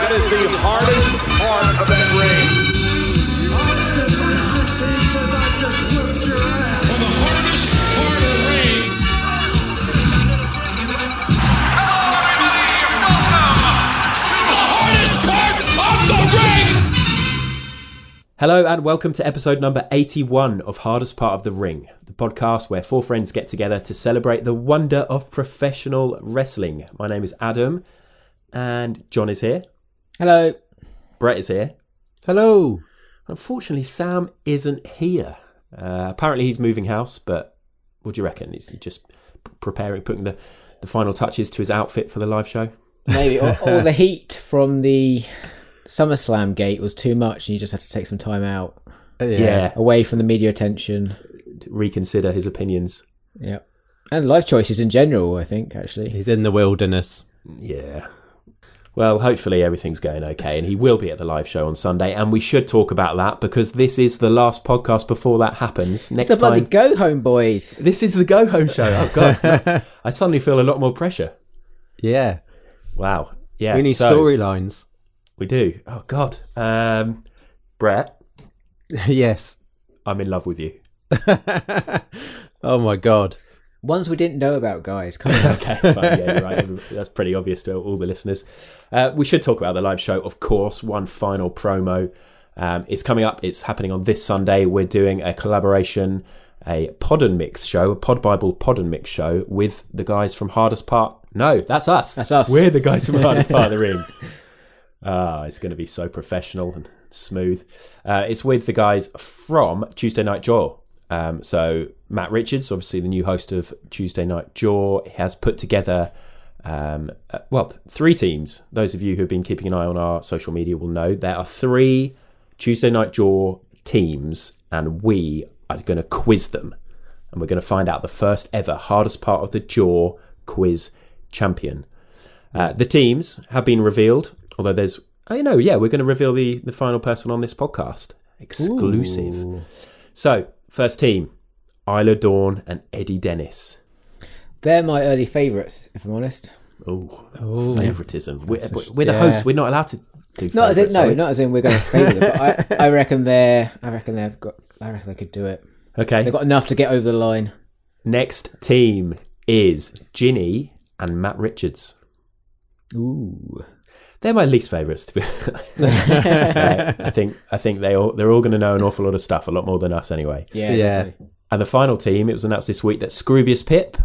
What is the hardest part of that ring? Well, the hardest part of the ring. Hello, everybody. Welcome to the hardest part of the ring. Hello and welcome to episode number 81 of Hardest Part of the Ring, the podcast where four friends get together to celebrate the wonder of professional wrestling. My name is Adam and John is here. Hello. Brett is here. Hello. Unfortunately, Sam isn't here. Apparently he's moving house, but what do you reckon? Is he just preparing, putting the final touches to his outfit for the live show? Maybe. Or the heat from the SummerSlam gate was too much and you just had to take some time out. Yeah. Away from the media attention. Reconsider his opinions. Yeah. And life choices in general, I think, actually. He's in the wilderness. Yeah. Well, hopefully everything's going okay, and he will be at the live show on Sunday, and we should talk about that because this is the last podcast before that happens. Next it's the bloody time, go home, boys. This is the go home show. Oh God, I suddenly feel a lot more pressure. Yeah. Wow. Yeah. We need storylines. We do. Oh God. Brett, Yes. I'm in love with you. Oh my God. Ones we didn't know about, guys. Come on. Okay, fine. Yeah, you're right. That's pretty obvious to all the listeners. We should talk about the live show, of course. One final promo. It's coming up. It's happening on this Sunday. We're doing a collaboration, a Pod and Mix show, a Pod Bible Pod and Mix show with the guys from Hardest Part. No, that's us. That's us. We're the guys from Hardest Part of the Ring. It's going to be so professional and smooth. It's with the guys from Tuesday Night Jaw. So Matt Richards, obviously the new host of Tuesday Night Jaw, has put together, three teams. Those of you who have been keeping an eye on our social media will know there are three Tuesday Night Jaw teams, and we are going to quiz them. And we're going to find out the first ever Hardest Part of the Jaw quiz champion. The teams have been revealed, although there's, we're going to reveal the final person on this podcast. Exclusive. Ooh. So, first team, Isla Dawn and Eddie Dennis. They're my early favourites, if I'm honest. Oh, favouritism. We're the hosts. We're not allowed to do Not favourites. not as in we're going to favour them. But I reckon they could do it. Okay. They've got enough to get over the line. Next team is Ginny and Matt Richards. Ooh. They're my least favourites, to be I think they're all going to know an awful lot of stuff, a lot more than us anyway. Yeah. Definitely. And the final team, it was announced this week that Scroobius Pip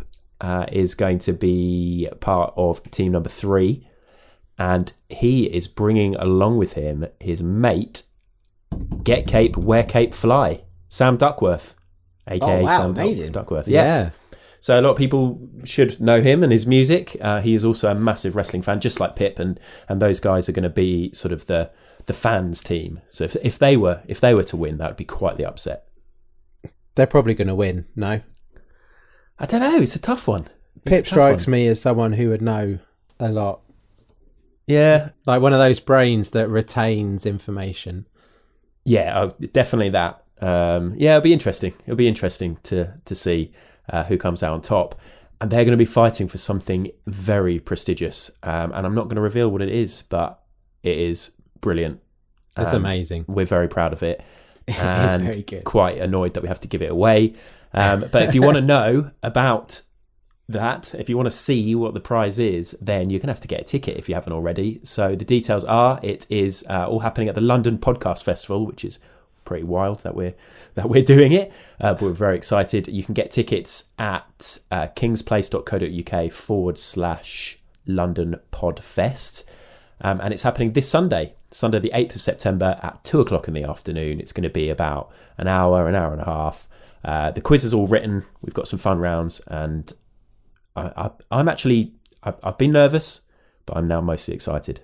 is going to be part of team number 3. And he is bringing along with him his mate, Get Cape, Wear Cape, Fly, Sam Duckworth, a.k.a. Sam Duckworth. Yeah. So a lot of people should know him and his music. He is also a massive wrestling fan, just like Pip, and those guys are going to be sort of the fans team. So if they were to win, that would be quite the upset. They're probably going to win, no? I don't know. It's a tough one. Pip strikes me as someone who would know a lot. Yeah. Like one of those brains that retains information. Yeah, definitely that. It'll be interesting. It'll be interesting to see who comes out on top. And they're going to be fighting for something very prestigious. And I'm not going to reveal what it is, but it is brilliant. It's amazing. We're very proud of it. And very good. Quite annoyed that we have to give it away. But if you want to know about that, if you want to see what the prize is, then you're going to have to get a ticket if you haven't already. So the details are, it is all happening at the London Podcast Festival, which is pretty wild that we're doing it, but we're very excited. You can get tickets at kingsplace.co.uk/London Podfest, and it's happening this Sunday the 8th of September at 2:00 in the afternoon. It's going to be about an hour and a half. The quiz is all written. We've got some fun rounds, and I've been nervous, but I'm now mostly excited.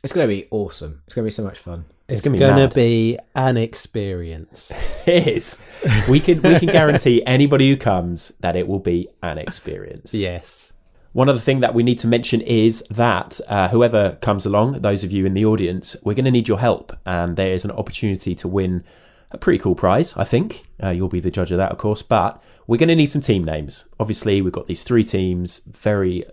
It's going to be awesome. It's going to be so much fun. It's going to be an experience. It is. We can guarantee anybody who comes that it will be an experience. Yes. One other thing that we need to mention is that whoever comes along, those of you in the audience, we're going to need your help. And there is an opportunity to win a pretty cool prize, I think. You'll be the judge of that, of course. But we're going to need some team names. Obviously, we've got these three teams, very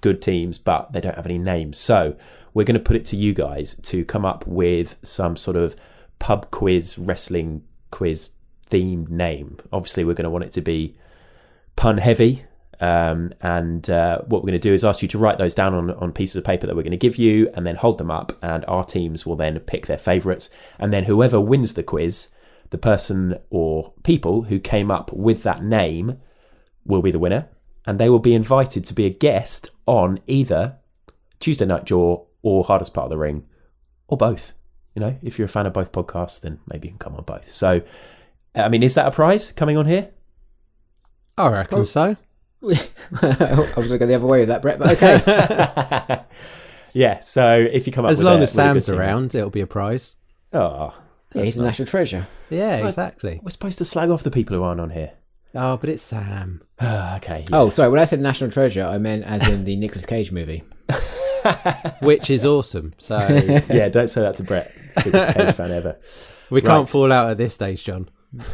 good teams, but they don't have any names. So we're going to put it to you guys to come up with some sort of pub quiz, wrestling quiz themed name. Obviously, we're going to want it to be pun heavy. And what we're going to do is ask you to write those down on pieces of paper that we're going to give you, and then hold them up, and our teams will then pick their favourites. And then whoever wins the quiz, the person or people who came up with that name will be the winner, and they will be invited to be a guest on either Tuesday Night Jaw or Hardest Part of the Ring, or both. You know, if you're a fan of both podcasts, then maybe you can come on both. So, I mean, is that a prize coming on here? I reckon so. I was going to go the other way with that, Brett, but okay. Yeah, so if you come up as with long as Sam's around, it'll be a prize. Oh, Yeah, he's a national treasure. Yeah, exactly. We're supposed to slag off the people who aren't on here. Oh, but it's Sam. Okay. Yeah. Oh, sorry. When I said national treasure, I meant as in the Nicolas Cage movie. Which is awesome. So Yeah, don't say that to Brett. Biggest Cage fan ever. we can't fall out at this stage, John. No.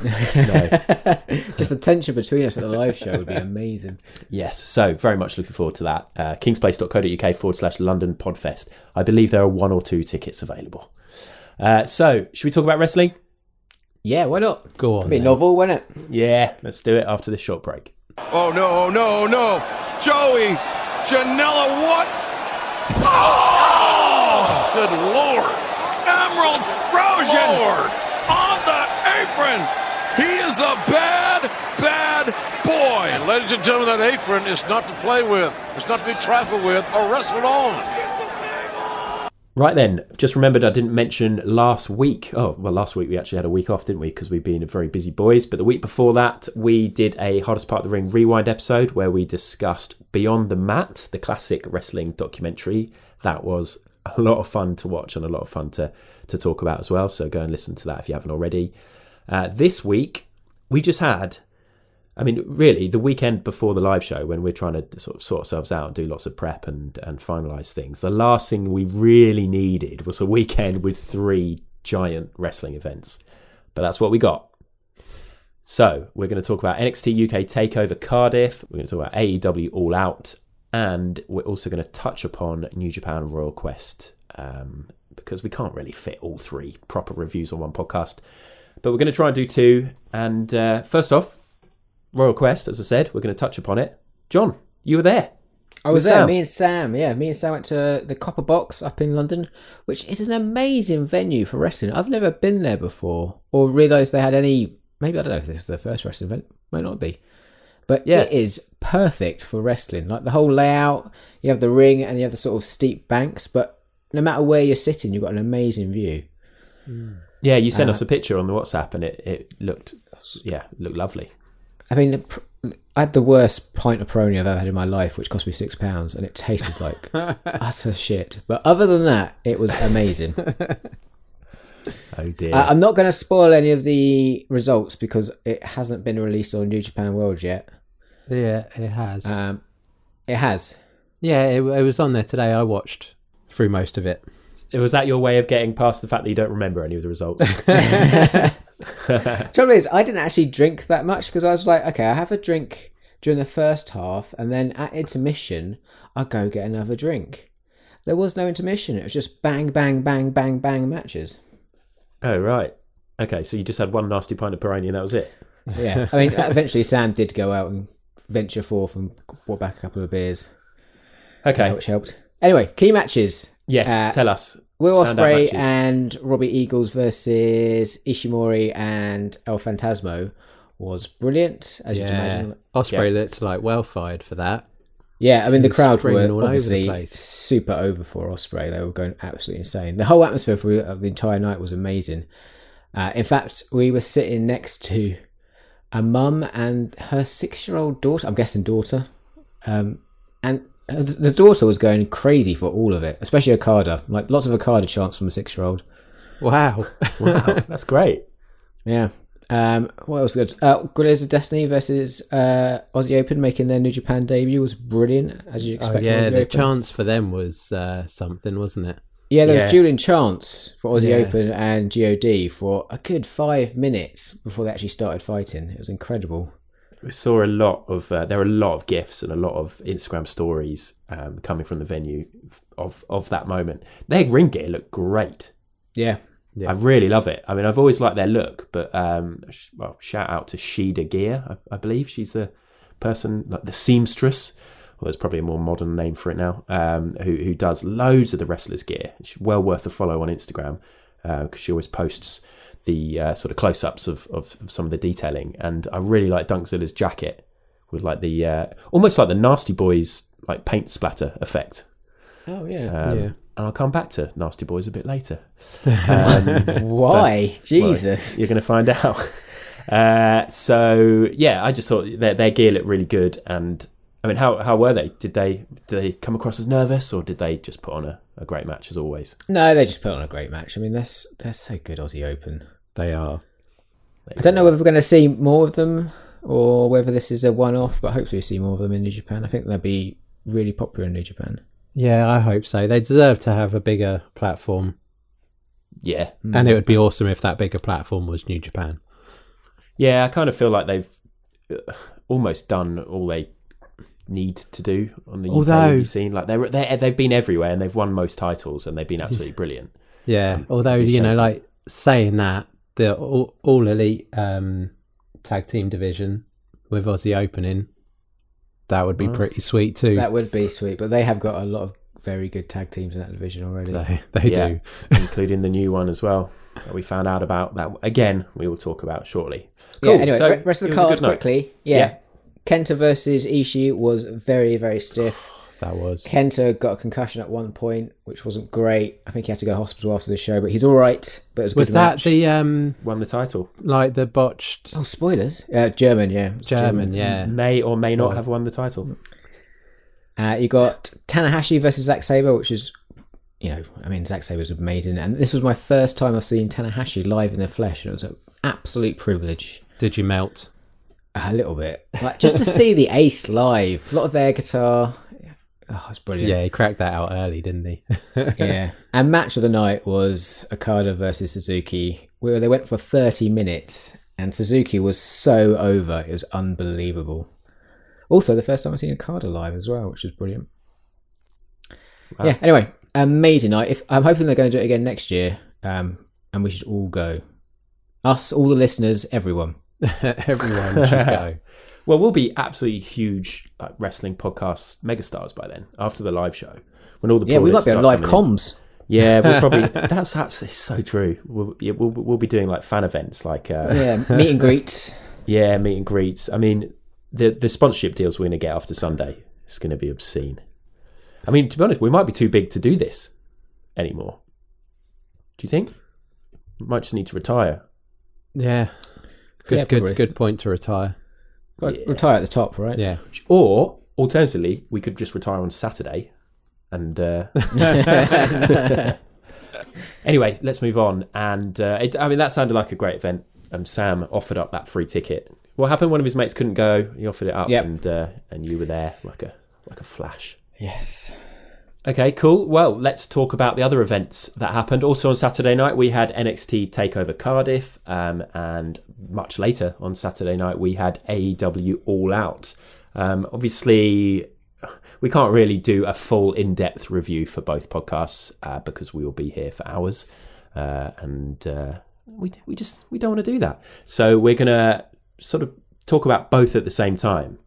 Just the tension between us at the live show would be amazing. Yes, so very much looking forward to that. kingsplace.co.uk/London Podfest. I believe there are 1 or 2 tickets available. So, should we talk about wrestling? Yeah, why not? Go on. It'd be then. novel, wouldn't it? Yeah, let's do it after this short break. Oh, no, no, no. Joey Janela, what? Oh! Good Lord. Emerald Frozen Lord. on the apron. He is a bad, bad boy. And ladies and gentlemen, that apron is not to play with. It's not to be trifled with or wrestled on. Right then, just remembered I didn't mention last week. Oh, well, last week we actually had a week off, didn't we? Because we've been very busy boys. But the week before that, we did a Hardest Part of the Ring rewind episode where we discussed Beyond the Mat, the classic wrestling documentary. That was a lot of fun to watch and a lot of fun to talk about as well. So go and listen to that if you haven't already. This week, we just had... I mean, really, the weekend before the live show, when we're trying to sort of sort ourselves out and do lots of prep and finalise things, the last thing we really needed was a weekend with 3 giant wrestling events. But that's what we got. So, we're going to talk about NXT UK Takeover Cardiff, we're going to talk about AEW All Out, and we're also going to touch upon New Japan Royal Quest, because we can't really fit all 3 proper reviews on one podcast. But we're going to try and do 2. And first off, Royal Quest, as I said, we're going to touch upon it. John, you were there. I was With there. Sam. Me and Sam went to the Copper Box up in London, which is an amazing venue for wrestling. I've never been there before or realised they had any... Maybe, I don't know if this is their first wrestling event. Might not be. But Yeah. it is perfect for wrestling. Like the whole layout, you have the ring and you have the sort of steep banks, but no matter where you're sitting, you've got an amazing view. Yeah, you sent us a picture on the WhatsApp and it looked lovely. I mean, I had the worst pint of Peroni I've ever had in my life, which cost me £6, and it tasted like utter shit. But other than that, it was amazing. Oh dear. I'm not going to spoil any of the results because it hasn't been released on New Japan World yet. Yeah, it has. It has. Yeah, it was on there today. I watched through most of it. Was that your way of getting past the fact that you don't remember any of the results? Trouble is, I didn't actually drink that much because I was like, okay, I have a drink during the first half, and then at intermission, I go get another drink. There was no intermission. It was just bang, bang, bang, bang, bang matches. Oh, right. Okay, so you just had one nasty pint of Peroni and that was it? Yeah. I mean, eventually Sam did go out and venture forth and brought back a couple of beers. Okay. Which helped. Anyway, key matches. Yes, tell us. Will Standout Ospreay matches. and Robbie Eagles versus Ishimori and El Phantasmo was brilliant, as you can imagine. Ospreay looked like well fired for that. Yeah, I mean, He the was crowd springing were all over the obviously place. super over for Ospreay. They were going absolutely insane. The whole atmosphere of the entire night was amazing. In fact, we were sitting next to a mum and her 6-year-old daughter, I'm guessing daughter, and the daughter was going crazy for all of it, especially Okada. Like lots of Okada chants from a 6-year-old. Wow. Wow, that's great. Yeah. What else good? Guerrillas of Destiny versus Aussie Open making their New Japan debut was brilliant, as you expect. Yeah, from Aussie the Open. chance for them was something, wasn't it? Yeah, there Yeah. was dueling chants for Aussie Yeah. Open and GOD for a good 5 minutes before they actually started fighting. It was incredible. We saw a lot of there are a lot of GIFs and a lot of Instagram stories coming from the venue of that moment. Their ring gear looked great. Yeah. I really love it. I mean, I've always liked their look, but shout out to Sheeda Gear. I believe she's the person, like the seamstress. Well, there's probably a more modern name for it now. Who does loads of the wrestlers' gear. She's well worth a follow on Instagram because she always posts the sort of close-ups of some of the detailing. And I really like Dunkzilla's jacket with like the almost like the Nasty Boys like paint splatter effect. Oh yeah. And I'll come back to Nasty Boys a bit later. Why? Jesus. Well, you're going to find out. So yeah, I just thought their gear looked really good. And I mean, how were they? Did they come across as nervous, or did they just put on a great match as always? No, they just put on a great match. I mean, they're so good, Aussie Open. They are. I don't know whether we're going to see more of them or whether this is a one-off, but hopefully we see more of them in New Japan. I think they'll be really popular in New Japan. Yeah, I hope so. They deserve to have a bigger platform. Yeah. And it would be awesome if that bigger platform was New Japan. Yeah, I kind of feel like they've almost done all they need to do on the UK indie scene. Like they've been everywhere and they've won most titles and they've been absolutely brilliant. Yeah, although, like saying that, the all elite tag team division with Aussie opening, that would be pretty sweet too. That would be sweet, but they have got a lot of very good tag teams in that division already. They do. Including the new one as well that we found out about. That again, we will talk about shortly. Cool. Yeah, anyway, so rest of the card quickly. Yeah. Kenta versus Ishii was very, very stiff. That was. Kenta got a concussion at one point, which wasn't great. I think he had to go to hospital after the show, but he's all right. But it was a good match. The won the title? Like the botched? Oh, spoilers! German, yeah, German, yeah. May or may not have won the title. You got Tanahashi versus Zack Sabre, which is, Zack Sabre's amazing, and this was my first time I've seen Tanahashi live in the flesh, and it was an absolute privilege. Did you melt? A little bit, like just to see the Ace live. A lot of air guitar. Oh, it's brilliant. Yeah, he cracked that out early, didn't he? Yeah. And match of the night was Okada versus Suzuki, where they went for 30 minutes, and Suzuki was so over. It was unbelievable. Also, the first time I've seen Okada live as well, which was brilliant. Wow. Yeah, anyway, amazing night. I'm hoping they're going to do it again next year, and we should all go. Us, all the listeners, everyone. Everyone should go. Well, we'll be absolutely huge wrestling podcast megastars by then. After the live show, when all the we might be on live comms. Yeah, we'll probably. That's so true. We'll be doing like fan events, like meet and greets. Yeah, meet and greets. I mean, the sponsorship deals we're going to get after Sunday is going to be obscene. I mean, to be honest, we might be too big to do this anymore. Do you think? We might just need to retire. Yeah. Good point to retire. Retire at the top, right? Yeah. Or alternatively, we could just retire on Saturday. And anyway, let's move on. And that sounded like a great event. Sam offered up that free ticket. What happened? One of his mates couldn't go. He offered it up, and you were there like a flash. Yes. Okay, cool. Well, let's talk about the other events that happened. Also on Saturday night, we had NXT TakeOver Cardiff, and much later on Saturday night, we had AEW All Out. Obviously, we can't really do a full in-depth review for both podcasts because we will be here for hours, and we don't want to do that. So we're going to sort of talk about both at the same time.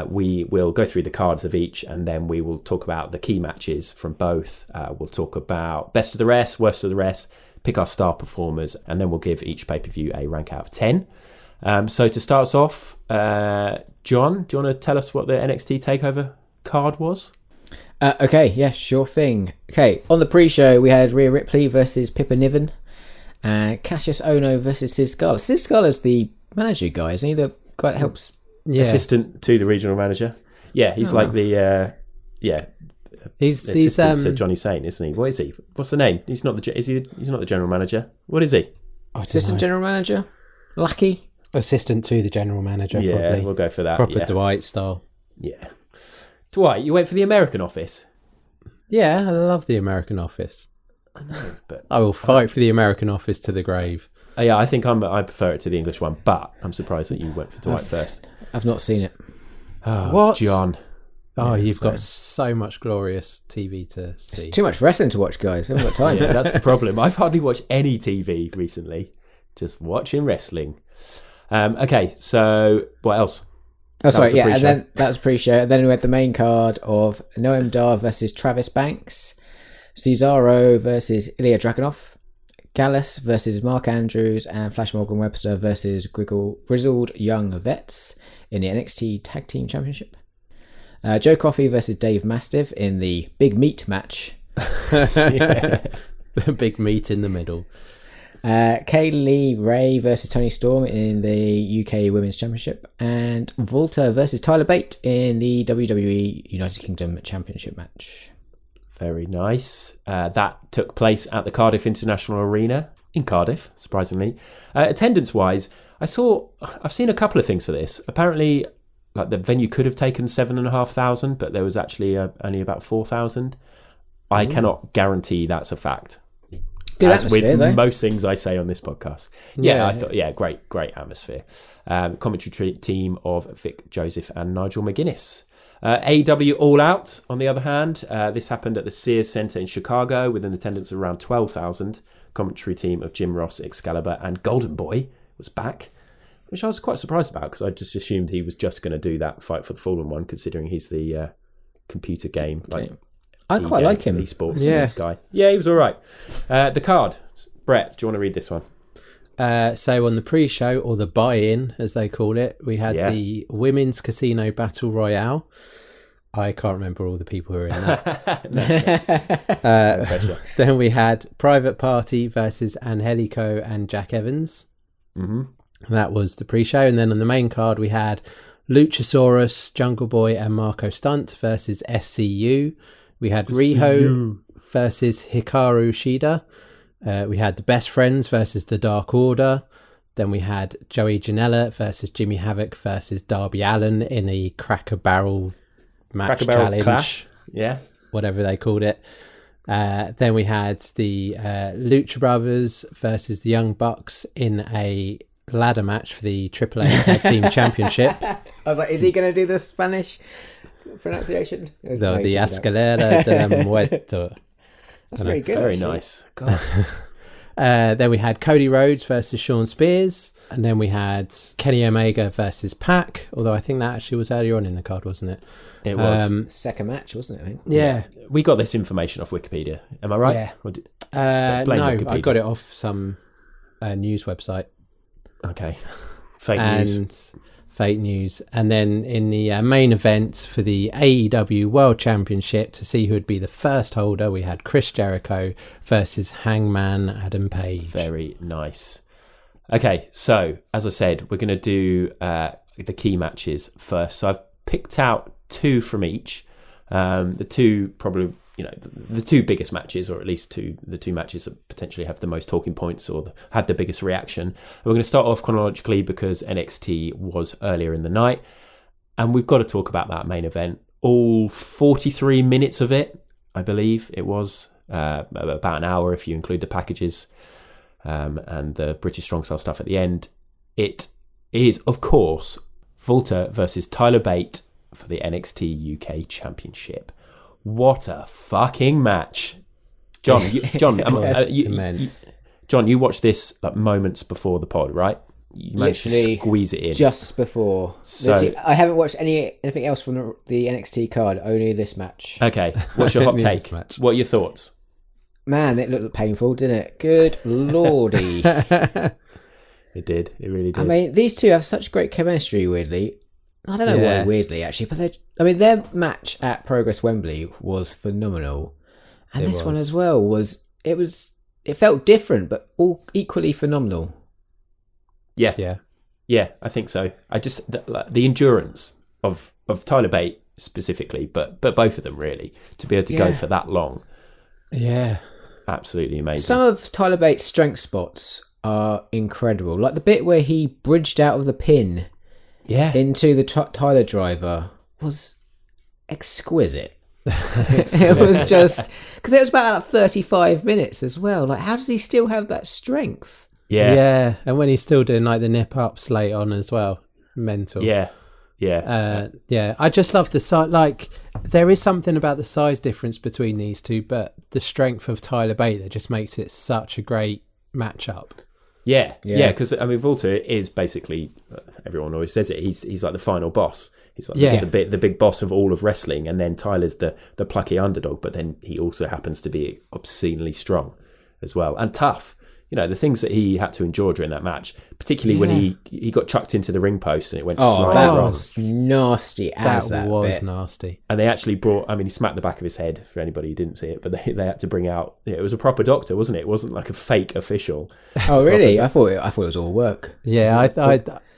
We will go through the cards of each, and then we will talk about the key matches from both. We'll talk about best of the rest, worst of the rest, pick our star performers, and then we'll give each pay-per-view a rank out of 10. So to start us off, John, do you want to tell us what the NXT TakeOver card was? Okay, yeah, sure thing. Okay, on the pre-show, we had Rhea Ripley versus Pippa Niven, and Cassius Ohno versus Sid Scala. Sid Scala's the manager guy, isn't he? The guy that helps... Yeah. Assistant to the regional manager. Yeah, he's like the he's assistant to Johnny Saint, isn't he? What is he? What's the name? He's not the general manager. What is he? Assistant general manager? Lackey? Assistant to the general manager. Yeah, probably. We'll go for that. Proper Dwight style. Yeah, Dwight, you went for the American office. Yeah, I love the American office. I know, but I will fight for the American office to the grave. Yeah, I think I prefer it to the English one, but I'm surprised that you went for Dwight first. I've not seen it. Oh, What? John. Oh, Yeah, you've sorry. got so much glorious TV to see. It's too much wrestling to watch, guys. I haven't got time. Yeah, that's the problem. I've hardly watched any TV recently. Just watching wrestling. Okay, so what else? Oh, sorry, the yeah, and pre-show. then that was pre-show. And then we had the main card of Noam Dar versus Travis Banks, Cesaro versus Ilya Dragunov, Gallus versus Mark Andrews, and Flash Morgan Webster versus Grizzled Young Vets in the NXT Tag Team Championship. Joe Coffey versus Dave Mastiff in the Big Meat match. The big meat in the middle. Kaylee Ray versus Tony Storm in the UK Women's Championship, and Volta versus Tyler Bate in the WWE United Kingdom Championship match. Very nice. That took place at the Cardiff International Arena in Cardiff, surprisingly. Attendance-wise, I've seen a couple of things for this. Apparently, like the venue could have taken 7,500, but there was actually only about 4,000. I cannot guarantee that's a fact. Good As with atmosphere, though. most things I say on this podcast. Yeah, I thought, great atmosphere. Commentary team of Vic Joseph and Nigel McGuinness. AEW All Out, on the other hand, this happened at the Sears Centre in Chicago with an attendance of around 12,000. Commentary team of Jim Ross, Excalibur, and Golden Boy was back, which I was quite surprised about because I just assumed he was just going to do that Fight for the Fallen one, considering he's the computer game I quite like him. Esports guy. Yeah, he was all right. The card. Brett, do you want to read this one? So on the pre-show, or the buy-in, as they call it, we had the Women's Casino Battle Royale. I can't remember all the people who were in that. Then we had Private Party versus Angelico and Jack Evans. Mm-hmm. That was the pre-show. And then on the main card, we had Luchasaurus, Jungle Boy, and Marco Stunt versus SCU. We had Riho versus Hikaru Shida. We had the Best Friends versus the Dark Order. Then we had Joey Janela versus Jimmy Havoc versus Darby Allin in a Cracker Barrel match challenge. Clash. Yeah. Whatever they called it. Then we had the Lucha Brothers versus the Young Bucks in a ladder match for the AAA Tag Team Championship. I was like, is he going to do the Spanish pronunciation? So the Escalera de la Muerto. That's very good. Very actually. nice. God. Then we had Cody Rhodes versus Sean Spears. And then we had Kenny Omega versus Pac. Although I think that actually was earlier on in the card, wasn't it? It was. Second match, wasn't it? I think? Yeah. We got this information off Wikipedia. Am I right? Yeah. Or blame No, Wikipedia? I got it off some news website. Okay. Fake news. Fake news. And then in the main event for the AEW World Championship, to see who would be the first holder, we had Chris Jericho versus Hangman Adam Page. Very nice. Okay, so as I said, we're going to do the key matches first. So I've picked out two from each. The two probably, the two biggest matches, or at least the two matches that potentially have the most talking points or had the biggest reaction. And we're going to start off chronologically because NXT was earlier in the night. And we've got to talk about that main event. All 43 minutes of it, I believe it was. About an hour if you include the packages. And the British Strong Style stuff at the end. It is, of course, Volta versus Tyler Bate for the NXT UK Championship. What a fucking match. John, John, you watched this like moments before the pod, right? You managed Literally to squeeze it in. Just before. So- I haven't watched anything else from the NXT card, only this match. Okay, what's your hot This take? match. What are your thoughts? Man, it looked painful, didn't it? Good lordy. It did. It really did. I mean, these two have such great chemistry, weirdly. I don't know why, weirdly, actually. But their match at Progress Wembley was phenomenal. And this one as well it felt different, but all equally phenomenal. Yeah, I think so. I just the endurance of Tyler Bate specifically, but both of them really, to be able to go for that long. Yeah. Absolutely amazing. Some of Tyler Bates' strength spots are incredible. Like the bit where he bridged out of the pin into the Tyler driver was exquisite. It was just... Because it was about 35 minutes as well. Like, how does he still have that strength? Yeah. And when he's still doing like the nip ups late on as well. Mental. Yeah. Yeah. I just love the size. Like, there is something about the size difference between these two, but the strength of Tyler Bate that just makes it such a great matchup. Yeah, because I mean, Walter is basically, everyone always says it, he's like the final boss. He's like the big boss of all of wrestling, and then Tyler's the plucky underdog, but then he also happens to be obscenely strong as well, and tough. You know, the things that he had to endure during that match, particularly when he got chucked into the ring post and it went slightly that wrong. was nasty as that was bit. nasty. And they actually he smacked the back of his head, for anybody who didn't see it, but they had to bring out, it was a proper doctor, wasn't it? It wasn't like a fake official. Oh, really? I thought it was all work. Yeah,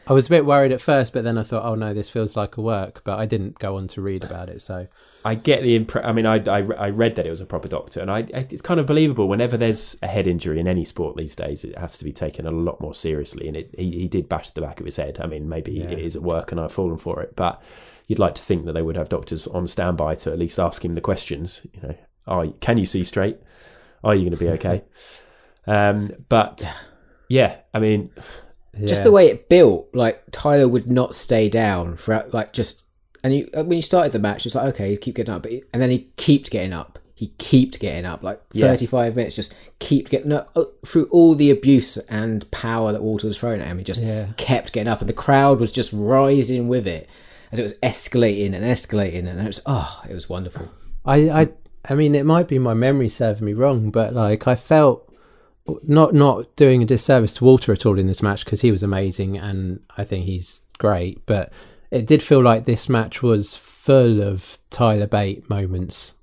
I was a bit worried at first, but then I thought, oh no, this feels like a work, but I didn't go on to read about it, so... I get the impression, I mean, I read that it was a proper doctor, and it's kind of believable. Whenever there's a head injury in any sport these days, it has to be taken a lot more seriously, and he did bash the back of his head. I mean, maybe it is at work and I've fallen for it, but you'd like to think that they would have doctors on standby to at least ask him the questions, you know, can you see straight? Are you going to be okay? But yeah, I mean... Just the way it built, like Tyler would not stay down for like just, and when you started the match, it's like, okay, he keep getting up, and then he kept getting up. Like 35 minutes, just keep getting up through all the abuse and power that Walter was throwing at him. He just kept getting up, and the crowd was just rising with it as it was escalating, and it was wonderful. I mean, it might be my memory serving me wrong, but like I felt. Not doing a disservice to Walter at all in this match, because he was amazing and I think he's great, but it did feel like this match was full of Tyler Bate moments.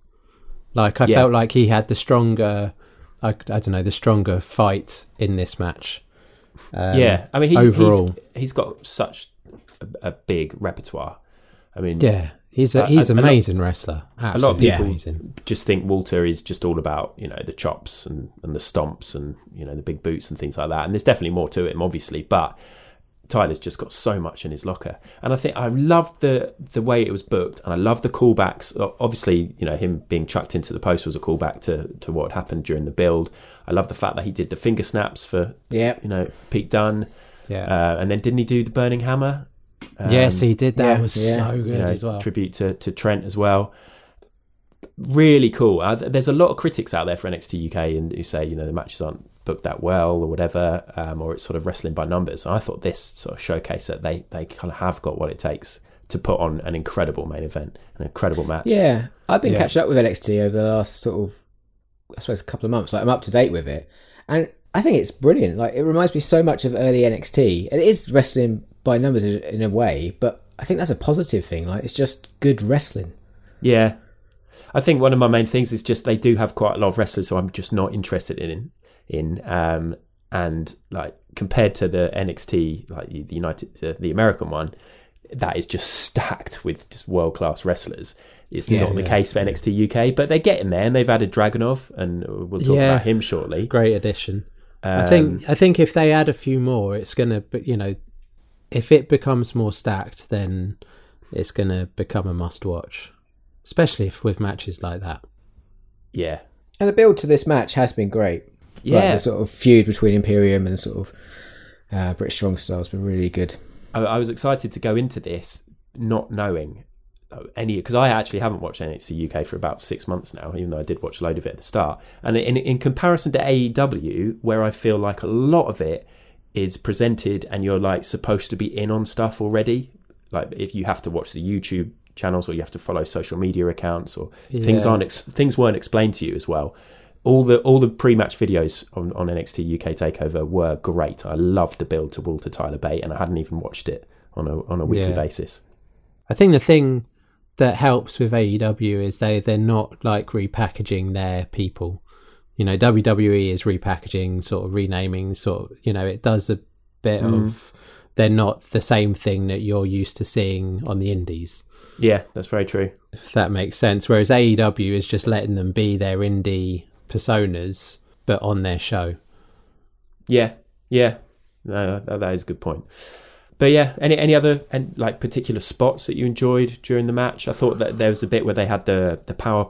Like I felt like he had the stronger the stronger fight in this match. I mean, overall he's got such a big repertoire. I mean, he's an amazing wrestler. Absolutely a lot of people amazing. Just think Walter is just all about, you know, the chops and the stomps and, you know, the big boots and things like that. And there's definitely more to him, obviously, but Tyler's just got so much in his locker. And I think I loved the way it was booked, and I love the callbacks. Obviously, you know, him being chucked into the post was a callback to what happened during the build. I love the fact that he did the finger snaps for, you know, Pete Dunne. And then didn't he do the burning hammer? Yes, he did. That was so good as well. Tribute to Trent as well. Really cool. There's a lot of critics out there for NXT UK and who say, you know, the matches aren't booked that well or whatever, or it's sort of wrestling by numbers. And I thought this sort of showcased that they kind of have got what it takes to put on an incredible main event, an incredible match. Yeah, I've been catching up with NXT over the last sort of, I suppose, a couple of months. Like, I'm up to date with it, and I think it's brilliant. Like, it reminds me so much of early NXT. It is wrestling by numbers in a way, but I think that's a positive thing. Like, it's just good wrestling. Yeah, I think one of my main things is just they do have quite a lot of wrestlers who I'm just not interested in, and like compared to the NXT, like the American one, that is just stacked with just world class wrestlers. It's not the case for NXT UK, but they're getting there, and they've added Dragunov, and we'll talk about him shortly. Great addition. I think if they add a few more, it's gonna, you know, if it becomes more stacked, then it's gonna become a must watch, especially with matches like that. Yeah, and the build to this match has been great. Yeah, like the sort of feud between Imperium and sort of British Strong Style has been really good. I was excited to go into this not knowing any, because I actually haven't watched NXT UK for about 6 months now, even though I did watch a load of it at the start. And in comparison to AEW, where I feel like a lot of it is presented and you're like supposed to be in on stuff already, like if you have to watch the YouTube channels or you have to follow social media accounts, or things weren't explained to you as well. All the pre-match videos on NXT UK Takeover were great. I loved the build to Walter Tyler Bate, and I hadn't even watched it on a weekly basis. I think the thing that helps with AEW is they're not like repackaging their people. You know, WWE is repackaging, sort of renaming, sort of, you know, it does a bit of, they're not the same thing that you're used to seeing on the indies. Yeah, that's very true. If that makes sense. Whereas AEW is just letting them be their indie personas, but on their show. Yeah. No, that is a good point. But yeah, any other like particular spots that you enjoyed during the match? I thought that there was a bit where they had the power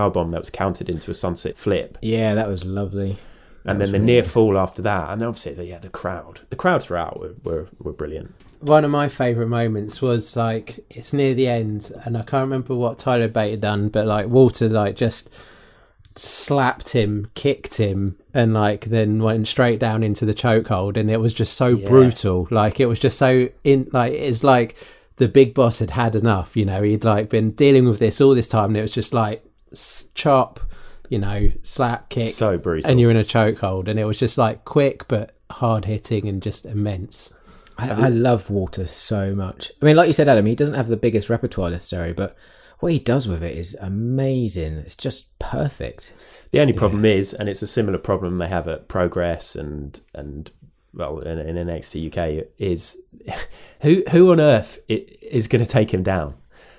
bomb that was counted into a sunset flip. Yeah, that was lovely. And then the near fall after that, and obviously the crowd throughout were brilliant. One of my favourite moments was like it's near the end, and I can't remember what Tyler Bate had done, but like Walter like just slapped him, kicked him, and like then went straight down into the chokehold, and it was just so brutal. Like it was just so it's like the big boss had enough. You know, he'd like been dealing with this all this time, and it was just like chop, you know, slap, kick, so brutal, and you're in a chokehold, and it was just like quick but hard hitting and just immense. I love Walter so much. I mean, like you said, Adam, he doesn't have the biggest repertoire necessarily, but what he does with it is amazing. It's just perfect. The only problem is, and it's a similar problem they have at Progress and well in NXT UK, is who on earth is going to take him down?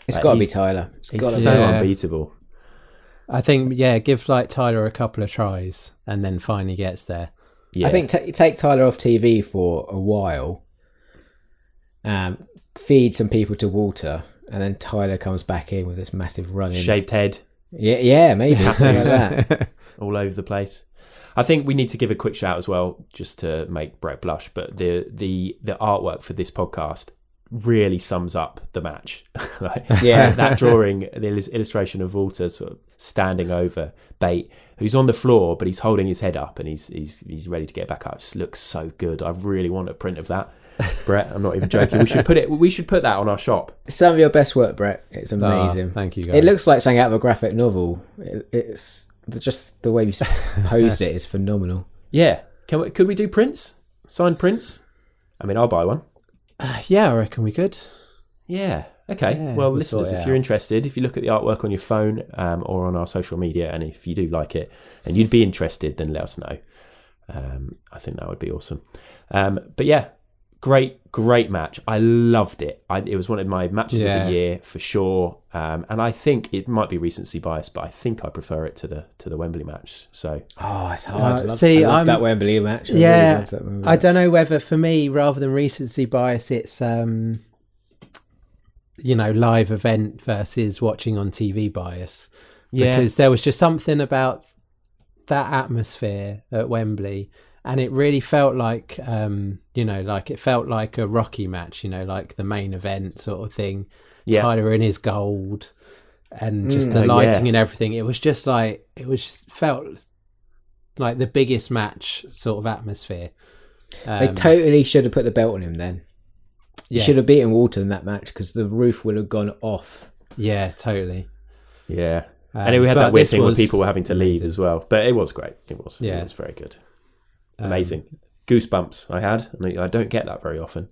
It's got to be Tyler. He's so unbeatable. I think, give like Tyler a couple of tries and then finally gets there. Yeah. I think take Tyler off TV for a while, feed some people to Walter, and then Tyler comes back in with this massive run in. Shaved head. Yeah, maybe. Something like that. All over the place. I think we need to give a quick shout as well, just to make Brett blush, but the artwork for this podcast really sums up the match. That drawing, the illustration of Walter sort of standing over Bate, who's on the floor but he's holding his head up and he's ready to get back up. It looks so good. I really want a print of that, Brett. I'm not even joking. We should put that on our shop. Some of your best work, Brett. It's amazing. Thank you, guys. It looks like something out of a graphic novel. It's just the way you posed it is phenomenal. Yeah, could we do prints? Signed prints? I mean, I'll buy one. I reckon we could. Yeah. Okay. Yeah, well, listeners, if you're interested, if you look at the artwork on your phone or on our social media, and if you do like it and you'd be interested, then let us know. I think that would be awesome. But yeah, great match. I loved it. It was one of my matches of the year for sure. And I think it might be recency biased, but I think I prefer it to the Wembley match. So it's hard. I love that Wembley match. I don't know whether for me, rather than recency bias, it's live event versus watching on TV bias. Because there was just something about that atmosphere at Wembley. And it really felt like, it felt like a Rocky match, like the main event sort of thing. Yeah. Tyler in his gold and just the lighting and everything. It was just like, felt like the biggest match sort of atmosphere. They totally should have put the belt on him then. You should have beaten Walter in that match because the roof would have gone off. Yeah, totally. Yeah. And we had that weird thing where people were having to leave as well. But it was great. It was very good. Amazing. Goosebumps I had. I don't get that very often.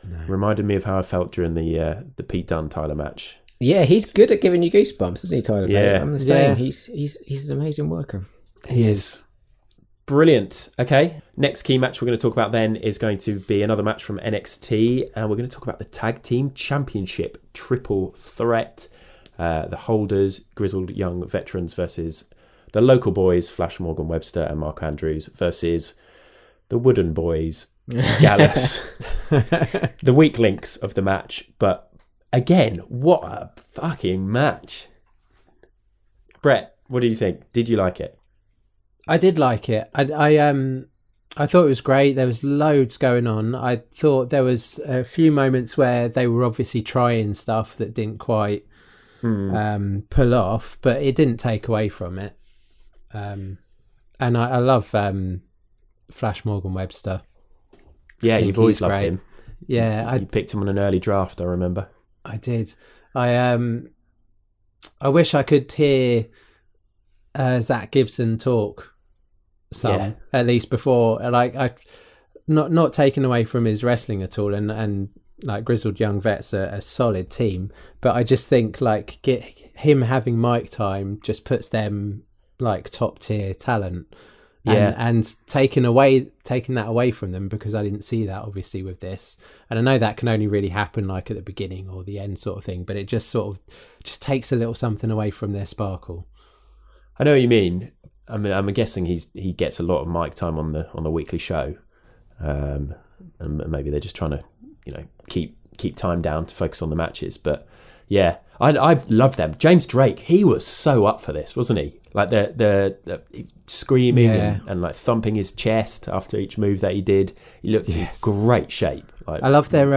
No. Reminded me of how I felt during the Pete Dunne Tyler match. Yeah, he's good at giving you goosebumps, isn't he, Tyler? Yeah. I'm the same. He's an amazing worker. He is. Brilliant. Okay. Next key match we're going to talk about then is going to be another match from NXT, and we're going to talk about the Tag Team Championship Triple Threat. The holders, grizzled young veterans versus the local boys, Flash Morgan Webster and Mark Andrews, versus the wooden boys, Gallus. The weak links of the match. But again, what a fucking match. Brett, what did you think? Did you like it? I did like it. I thought it was great. There was loads going on. I thought there was a few moments where they were obviously trying stuff that didn't quite pull off, but it didn't take away from it. And I love Flash Morgan Webster. Yeah, you've always loved him. Yeah, you picked him on an early draft, I remember. I did. I wish I could hear Zach Gibson talk some, at least before. Like, I not taken away from his wrestling at all, and like Grizzled Young Vets are a solid team, but I just think like him having mic time just puts them like top tier talent. And taking that away from them, because I didn't see that obviously with this, and I know that can only really happen like at the beginning or the end sort of thing, but it just sort of just takes a little something away from their sparkle. I know what you mean. I mean, I'm guessing he gets a lot of mic time on the weekly show, and maybe they're just trying to keep time down to focus on the matches. But yeah, I've loved them. James Drake, he was so up for this, wasn't he? like the screaming Yeah. and like thumping his chest after each move that he did. He looked in great shape. Like, I love their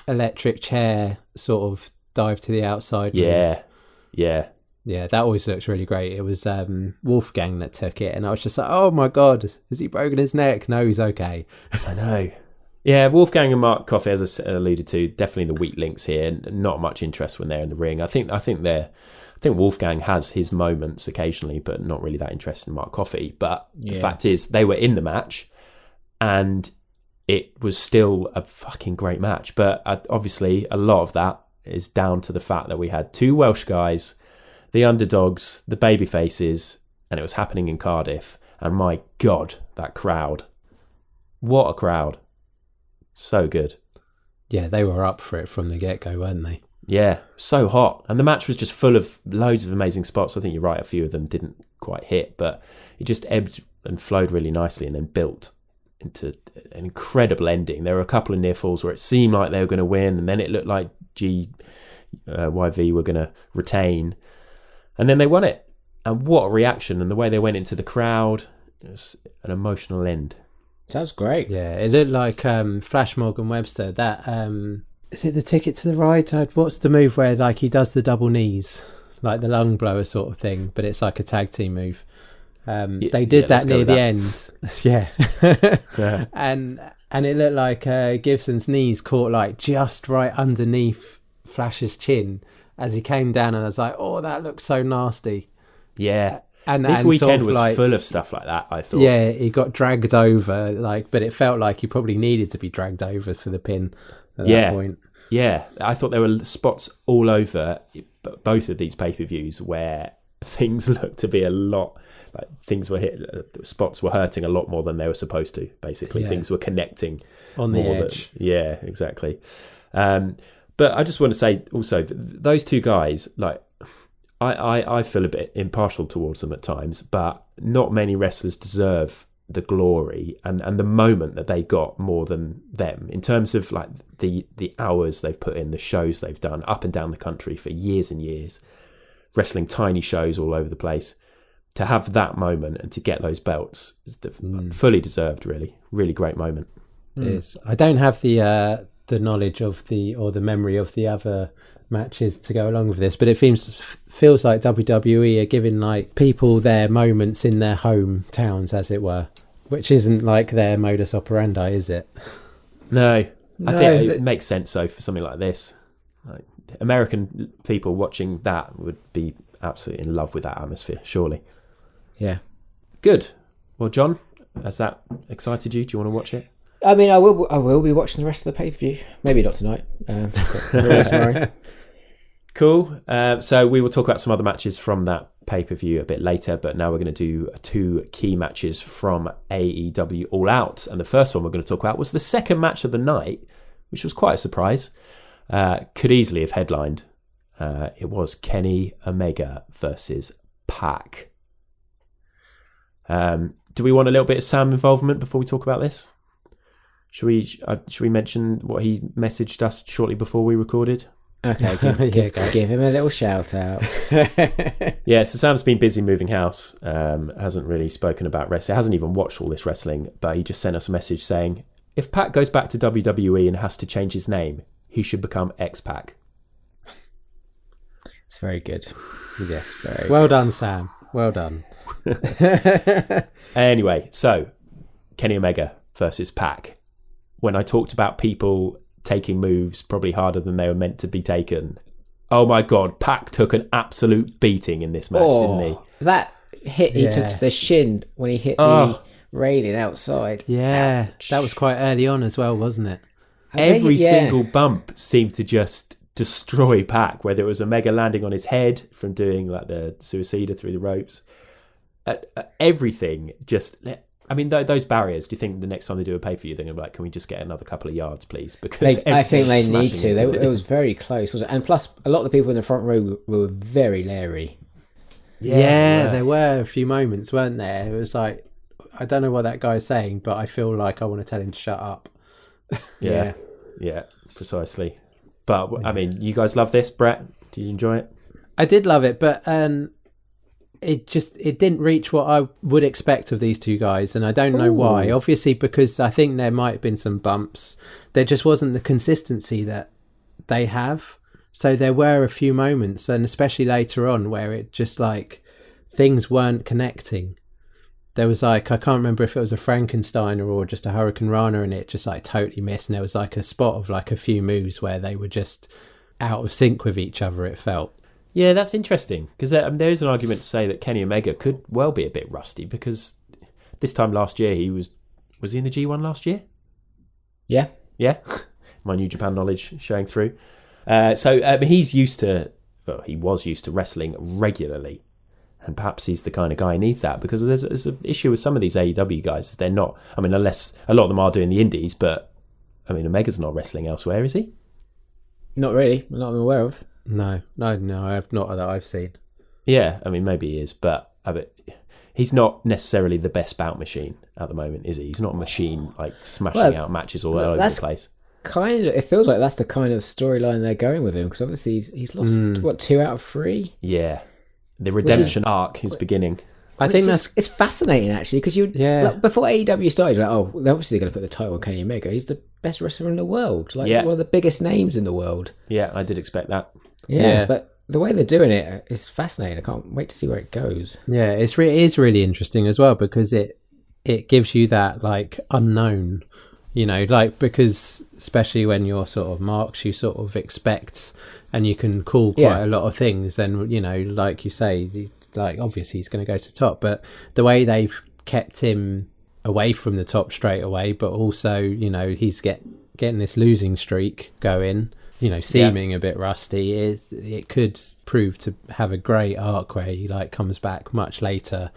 electric chair sort of dive to the outside move. Yeah. Yeah, that always looks really great. It was Wolfgang that took it, and I was just like, oh my God, has he broken his neck? No, he's okay. I know. Yeah, Wolfgang and Mark Coffey, as I alluded to, definitely the weak links here. Not much interest when they're in the ring. I think Wolfgang has his moments occasionally, but not really that interested in Mark Coffey. But the fact is, they were in the match, and it was still a fucking great match. But obviously, a lot of that is down to the fact that we had two Welsh guys, the underdogs, the baby faces, and it was happening in Cardiff. And my God, that crowd. What a crowd. So good. Yeah, they were up for it from the get-go, weren't they? Yeah, so hot. And the match was just full of loads of amazing spots. I think you're right, a few of them didn't quite hit, but it just ebbed and flowed really nicely and then built into an incredible ending. There were a couple of near falls where it seemed like they were going to win, and then it looked like YV were going to retain. And then they won it. And what a reaction. And the way they went into the crowd, it was an emotional end. Sounds great. Yeah, it looked like Flash Morgan Webster. That is it. The Ticket to the Ride. What's the move where like he does the double knees, like the lung blower sort of thing, but it's like a tag team move. They did that near the end. Yeah. And it looked like Gibson's knees caught like just right underneath Flash's chin as he came down, and I was like, oh, that looks so nasty. Yeah. And this weekend sort of was like, full of stuff like that, I thought. Yeah, he got dragged over, but it felt like he probably needed to be dragged over for the pin at that point. Yeah, I thought there were spots all over both of these pay-per-views where things looked to be a lot, like things were spots were hurting a lot more than they were supposed to, basically. Yeah. Things were connecting. On the edge. Yeah, exactly. But I just want to say also, those two guys, like, I feel a bit impartial towards them at times, but not many wrestlers deserve the glory and the moment that they got more than them in terms of like the hours they've put in, the shows they've done up and down the country for years and years, wrestling tiny shows all over the place. To have that moment and to get those belts is fully deserved, really great moment. It is. I don't have the knowledge of the memory of the other matches to go along with this, but it feels like WWE are giving like people their moments in their hometowns, as it were, which isn't like their modus operandi, is it? No. I think it makes sense though for something like this. Like, American people watching that would be absolutely in love with that atmosphere, surely. Yeah. Good. Well, John, has that excited you? Do you want to watch it? I mean, I will be watching the rest of the pay-per-view. Maybe not tonight. Tomorrow. Cool. So we will talk about some other matches from that pay-per-view a bit later, but now we're going to do two key matches from AEW All Out. And the first one we're going to talk about was the second match of the night, which was quite a surprise. Could easily have headlined. It was Kenny Omega versus Pac. Do we want a little bit of Sam involvement before we talk about this? Should we mention what he messaged us shortly before we recorded? Okay, give him a little shout out. Yeah, so Sam's been busy moving house, hasn't really spoken about wrestling, hasn't even watched all this wrestling, but he just sent us a message saying, if Pac goes back to WWE and has to change his name, he should become X-Pac. It's very good. Yes, very well good. Done, Sam. Well done. Anyway, so Kenny Omega versus Pac. When I talked about people taking moves probably harder than they were meant to be taken, oh my God, Pac took an absolute beating in this match, didn't he? That hit he took to the shin when he hit the railing outside. Yeah, ouch. That was quite early on as well, wasn't it? Every single bump seemed to just destroy Pac, whether it was Omega landing on his head from doing like the suicida through the ropes. Everything just... I mean, those barriers, do you think the next time they do a pay-per-view, they're going to be like, can we just get another couple of yards, please? Because I think they need to. It was very close. Wasn't it? And plus, a lot of the people in the front row were very leery. Yeah, there were a few moments, weren't there? It was like, I don't know what that guy's saying, but I feel like I want to tell him to shut up. Yeah, precisely. But, I mean, you guys love this, Brett? Did you enjoy it? I did love it, but it didn't reach what I would expect of these two guys, and I don't know why. Obviously, because I think there might have been some bumps. There just wasn't the consistency that they have. So there were a few moments, and especially later on, where it just like things weren't connecting. There was like, I can't remember if it was a Frankensteiner or just a Hurricane Rana, and it just like totally missed. And there was like a spot of like a few moves where they were just out of sync with each other, it felt. Yeah, that's interesting, because there is an argument to say that Kenny Omega could well be a bit rusty, because this time last year was he in the G1 last year? Yeah. Yeah, my New Japan knowledge showing through. He was used to wrestling regularly, and perhaps he's the kind of guy who needs that, because there's an issue with some of these AEW guys. They're not, I mean, unless a lot of them are doing the indies, but I mean, Omega's not wrestling elsewhere, is he? Not really, not I'm aware of. No, I've not that I've seen. Yeah, I mean, maybe he is, but he's not necessarily the best bout machine at the moment, is he? He's not a machine like smashing out matches all over the place. It feels like that's the kind of storyline they're going with him, because obviously he's lost 2 out of 3. Yeah, the redemption arc is beginning. I think it's fascinating actually, because before AEW started, you're like, they're obviously going to put the title on Kenny Omega. He's the best wrestler in the world, he's one of the biggest names in the world. Yeah, I did expect that. Yeah, but the way they're doing it is fascinating. I can't wait to see where it goes. Yeah, it is really interesting as well, because it gives you that like unknown, like, because especially when you're sort of marks, you sort of expect, and you can call quite a lot of things, and like you say, like obviously he's going to go to the top, but the way they've kept him away from the top straight away, but also he's getting this losing streak going, seeming a bit rusty, it could prove to have a great arc where he like comes back much later,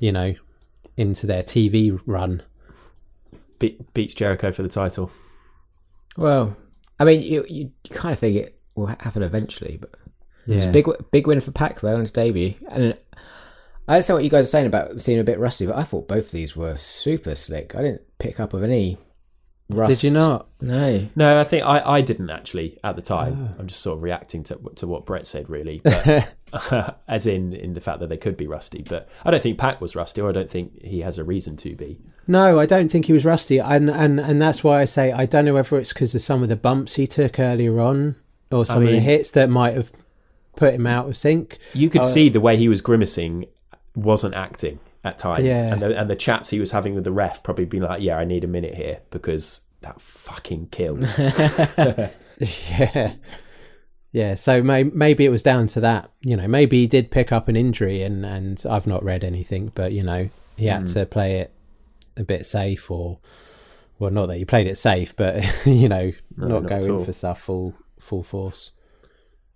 into their TV run. Beats Jericho for the title. Well, I mean, you kind of think it will happen eventually, but it's a big win for Pac though on his debut. And I understand what you guys are saying about seeming a bit rusty, but I thought both of these were super slick. I didn't pick up of any rust. Did you not? No, I think I didn't actually at the time. I'm just sort of reacting to what Brett said, really, but as in the fact that they could be rusty. But I don't think Pac was rusty, or I don't think he has a reason to be. No, I don't think he was rusty, and that's why I say I don't know whether it's because of some of the bumps he took earlier on, or some of the hits that might have put him out of sync. You could see the way he was grimacing wasn't acting at times, and the chats he was having with the ref probably being like, I need a minute here because that fucking kills. So maybe it was down to that. Maybe he did pick up an injury, and I've not read anything, but he had to play it a bit safe, or well, not that he played it safe, but not go in for stuff full force.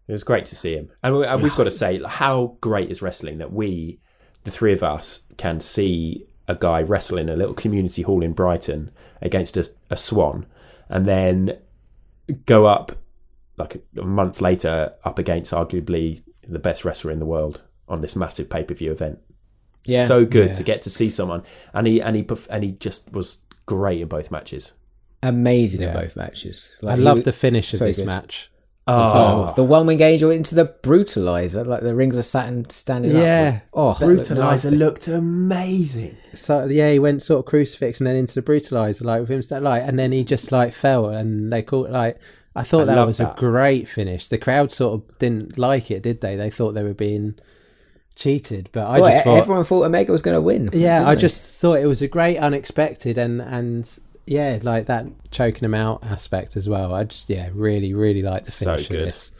It was great to see him, and we've got to say, how great is wrestling that we, the three of us, can see a guy wrestle in a little community hall in Brighton against a swan, and then go up like a month later up against arguably the best wrestler in the world on this massive pay-per-view event. Yeah, so good to get to see someone, and he just was great in both matches. Amazing in both matches. I love the finish of this match. The one-wing angel into the brutalizer, like the rings are standing up. Brutalizer looked amazing. So he went sort of crucifix and then into the brutalizer, like with him, and then he just like fell, and they called it like. I thought that was a great finish. The crowd sort of didn't like it, did they? They thought they were being cheated, but I just thought everyone thought Omega was going to win. Yeah, I just thought it was a great unexpected and like that choking him out aspect as well. I just really like the finish of this.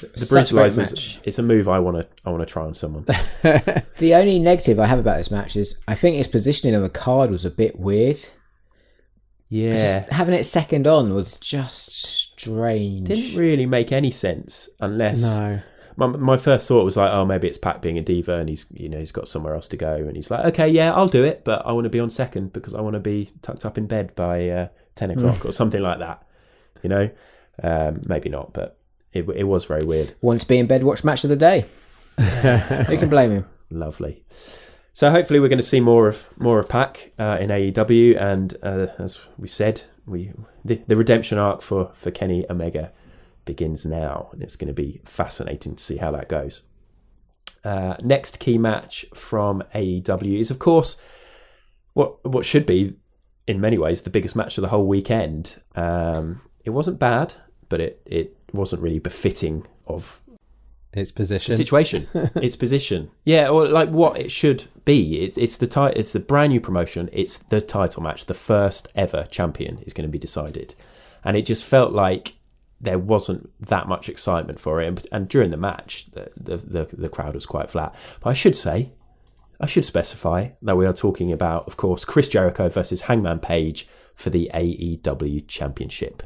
The brutalizer, it's a move I want to try on someone. The only negative I have about this match is I think its positioning on the card was a bit weird. Yeah, having it second on was just strange. Didn't really make any sense unless. No. My first thought was like, oh, maybe it's Pac being a diva, and he's got somewhere else to go, and he's like, okay, I'll do it, but I want to be on second because I want to be tucked up in bed by 10 o'clock or something like that. Maybe not, but it was very weird. Want to be in bed, watch match of the day. Who can blame him? Lovely. So hopefully we're going to see more of Pac in AEW, and as we said, the redemption arc for Kenny Omega begins now, and it's going to be fascinating to see how that goes. Next key match from AEW is, of course, what should be, in many ways, the biggest match of the whole weekend. It wasn't bad, but it wasn't really befitting of its position. the situation, its position. Yeah, or like what it should be. It's the brand new promotion. It's the title match. The first ever champion is going to be decided, and it just felt like there wasn't that much excitement for it. And during the match, the crowd was quite flat. But I should specify that we are talking about, of course, Chris Jericho versus Hangman Page for the AEW Championship.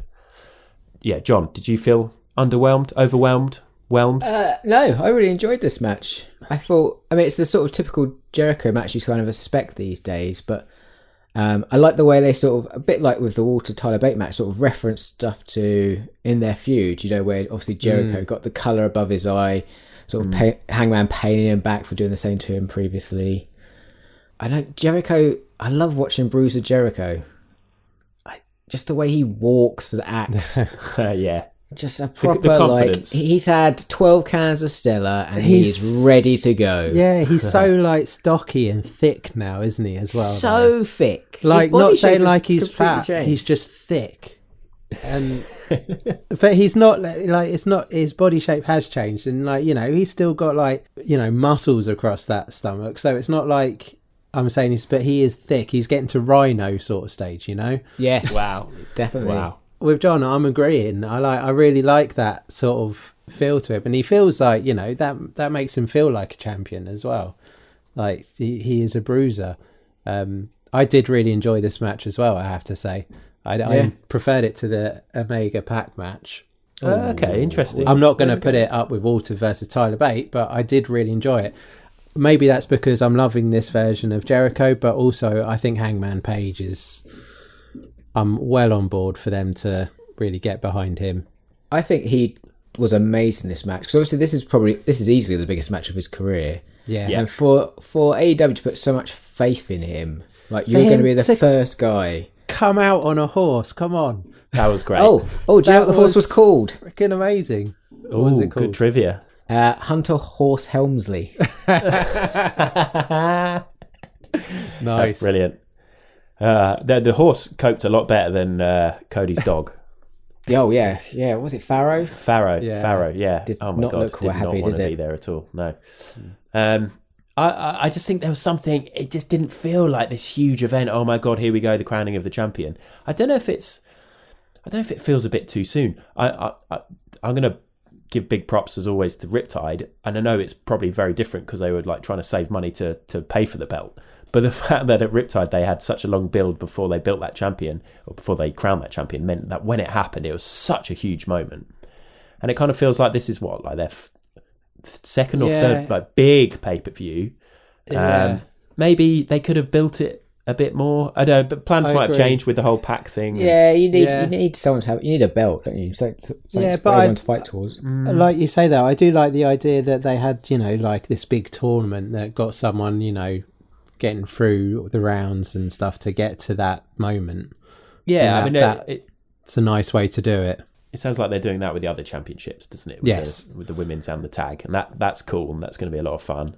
Yeah, John, did you feel underwhelmed, overwhelmed, whelmed? No, I really enjoyed this match. I mean, it's the sort of typical Jericho match you kind of expect these days, but I like the way they sort of, a bit like with the Walter Tyler Bate match, sort of reference stuff to in their feud, where obviously Jericho got the colour above his eye, sort of Hangman paying him back for doing the same to him previously. I know Jericho, I love watching Bruiser Jericho. Just the way he walks and acts. Yeah. Just a proper, the confidence. He's had 12 cans of Stella and he's ready to go. Yeah, he's so like stocky and thick now, isn't he, as well? So thick. Like, not saying like he's fat, he's just thick. And but he's not like, it's not, his body shape has changed, and like, he's still got like, muscles across that stomach. So it's not like I'm saying but he is thick. He's getting to Rhino sort of stage, Yes. Wow. Definitely. Wow. With John, I'm agreeing. I really like that sort of feel to him, and he feels like that makes him feel like a champion as well. Like he is a bruiser. I did really enjoy this match as well, I have to say. I preferred it to the Omega Pac match. Okay, interesting. I'm not going to put it up with Walter versus Tyler Bate, but I did really enjoy it. Maybe that's because I'm loving this version of Jericho, but also I think Hangman Page I'm well on board for them to really get behind him. I think he was amazing this match, because obviously this is easily the biggest match of his career. Yeah. And for AEW to put so much faith in him, like you're going to be the first guy. Come out on a horse, come on. That was great. Do you know what the horse was called? Freaking amazing. What was it called? Good trivia. Hunter Horse Helmsley. Nice. That's brilliant. The horse coped a lot better than Cody's dog. Oh yeah. Was it Pharaoh? Pharaoh, yeah. Oh my God, did not want to be there at all. No. I just think there was something. It just didn't feel like this huge event. Oh my God, here we go, the crowning of the champion. I don't know if it feels a bit too soon. I'm going to give big props as always to Riptide, and I know it's probably very different because they were like trying to save money to pay for the belt. But the fact that at Riptide they had such a long build before they built that champion, or before they crowned that champion, meant that when it happened, it was such a huge moment. And it kind of feels like this is what, like their second or third like big pay-per-view. Maybe they could have built it a bit more. I don't know, but plans might have changed with the whole pack thing. Yeah, you need someone to have. You need a belt, don't you? So for everyone to fight towards. Like you say, though, I do like the idea that they had, like this big tournament that got someone, getting through the rounds and stuff to get to that moment. Yeah, I mean, it's a nice way to do it. It sounds like they're doing that with the other championships, doesn't it? With the women's and the tag, and that's cool, and that's going to be a lot of fun.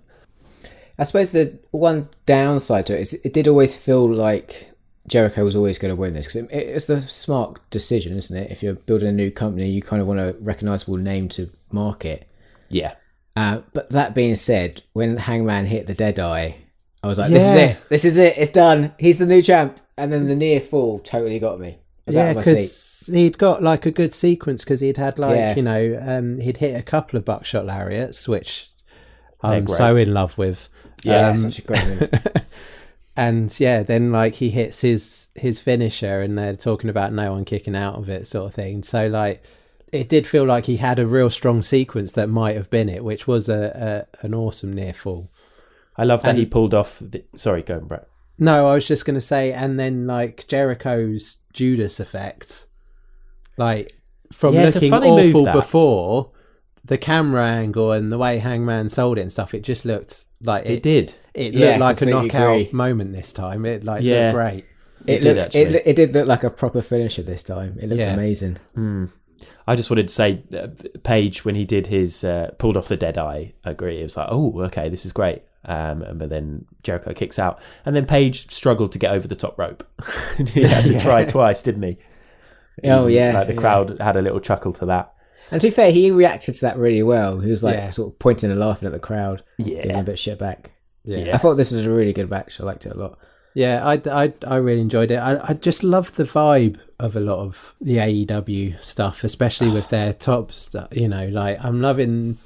I suppose the one downside to it is it did always feel like Jericho was always going to win this, because it's the smart decision, isn't it? If you're building a new company, you kind of want a recognisable name to market. Yeah. But that being said, when Hangman hit the dead eye, I was like, this is it, it's done, he's the new champ. And then the near fall totally got me. Because he'd got like a good sequence, because he'd had he'd hit a couple of buckshot lariats, which I'm so in love with. Yeah, such a great move. And then like he hits his finisher, and they're talking about no one kicking out of it, sort of thing. So like it did feel like he had a real strong sequence that might have been it, which was an awesome near fall. I love that he pulled off. Sorry, go on, Brett. No, I was just going to say, and then like Jericho's Judas effect, like from looking awful before, the camera angle and the way Hangman sold it and stuff, it just looked like it did. It looked like a knockout moment this time. It looked great. It did look like a proper finisher this time. It looked amazing. I just wanted to say, Page, when he did his pulled off the dead eye, I agree. It was like, oh, okay, this is great. But then Jericho kicks out, and then Page struggled to get over the top rope. He had to try twice, didn't he? Oh yeah, like the crowd had a little chuckle to that. And to be fair, he reacted to that really well. He was like sort of pointing and laughing at the crowd, giving a bit of shit back. Yeah. I thought this was a really good match. I liked it a lot. Yeah, I really enjoyed it. I just love the vibe of a lot of the AEW stuff, especially with their top stuff. You know, like I'm loving.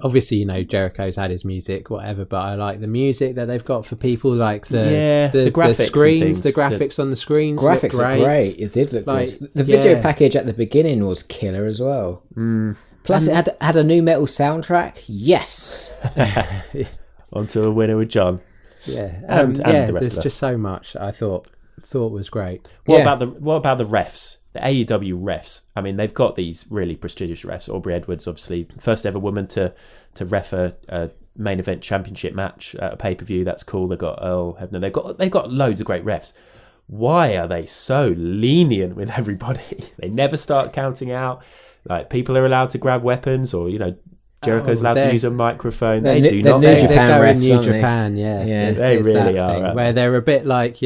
Obviously, you know, Jericho's had his music, whatever, but I like the music that they've got for people, like the graphics, the screens, the graphics on the screens. Graphics are great. It did look like good. The video package at the beginning was killer as well. Plus, it had a new metal soundtrack. Yes. On to a winner with John. Yeah, and the rest of there's us. just so much I thought was great. What about the refs? The AEW refs. I mean, they've got these really prestigious refs. Aubrey Edwards, obviously, first ever woman to ref a main event championship match at a pay-per-view. That's cool. They've got Earl Hebner. They've got loads of great refs. Why are they so lenient with everybody? They never start counting out. Like, people are allowed to grab weapons, or Jericho's allowed to use a microphone. They do not. They're going New Japan, yeah. They really are. Where they're a bit like,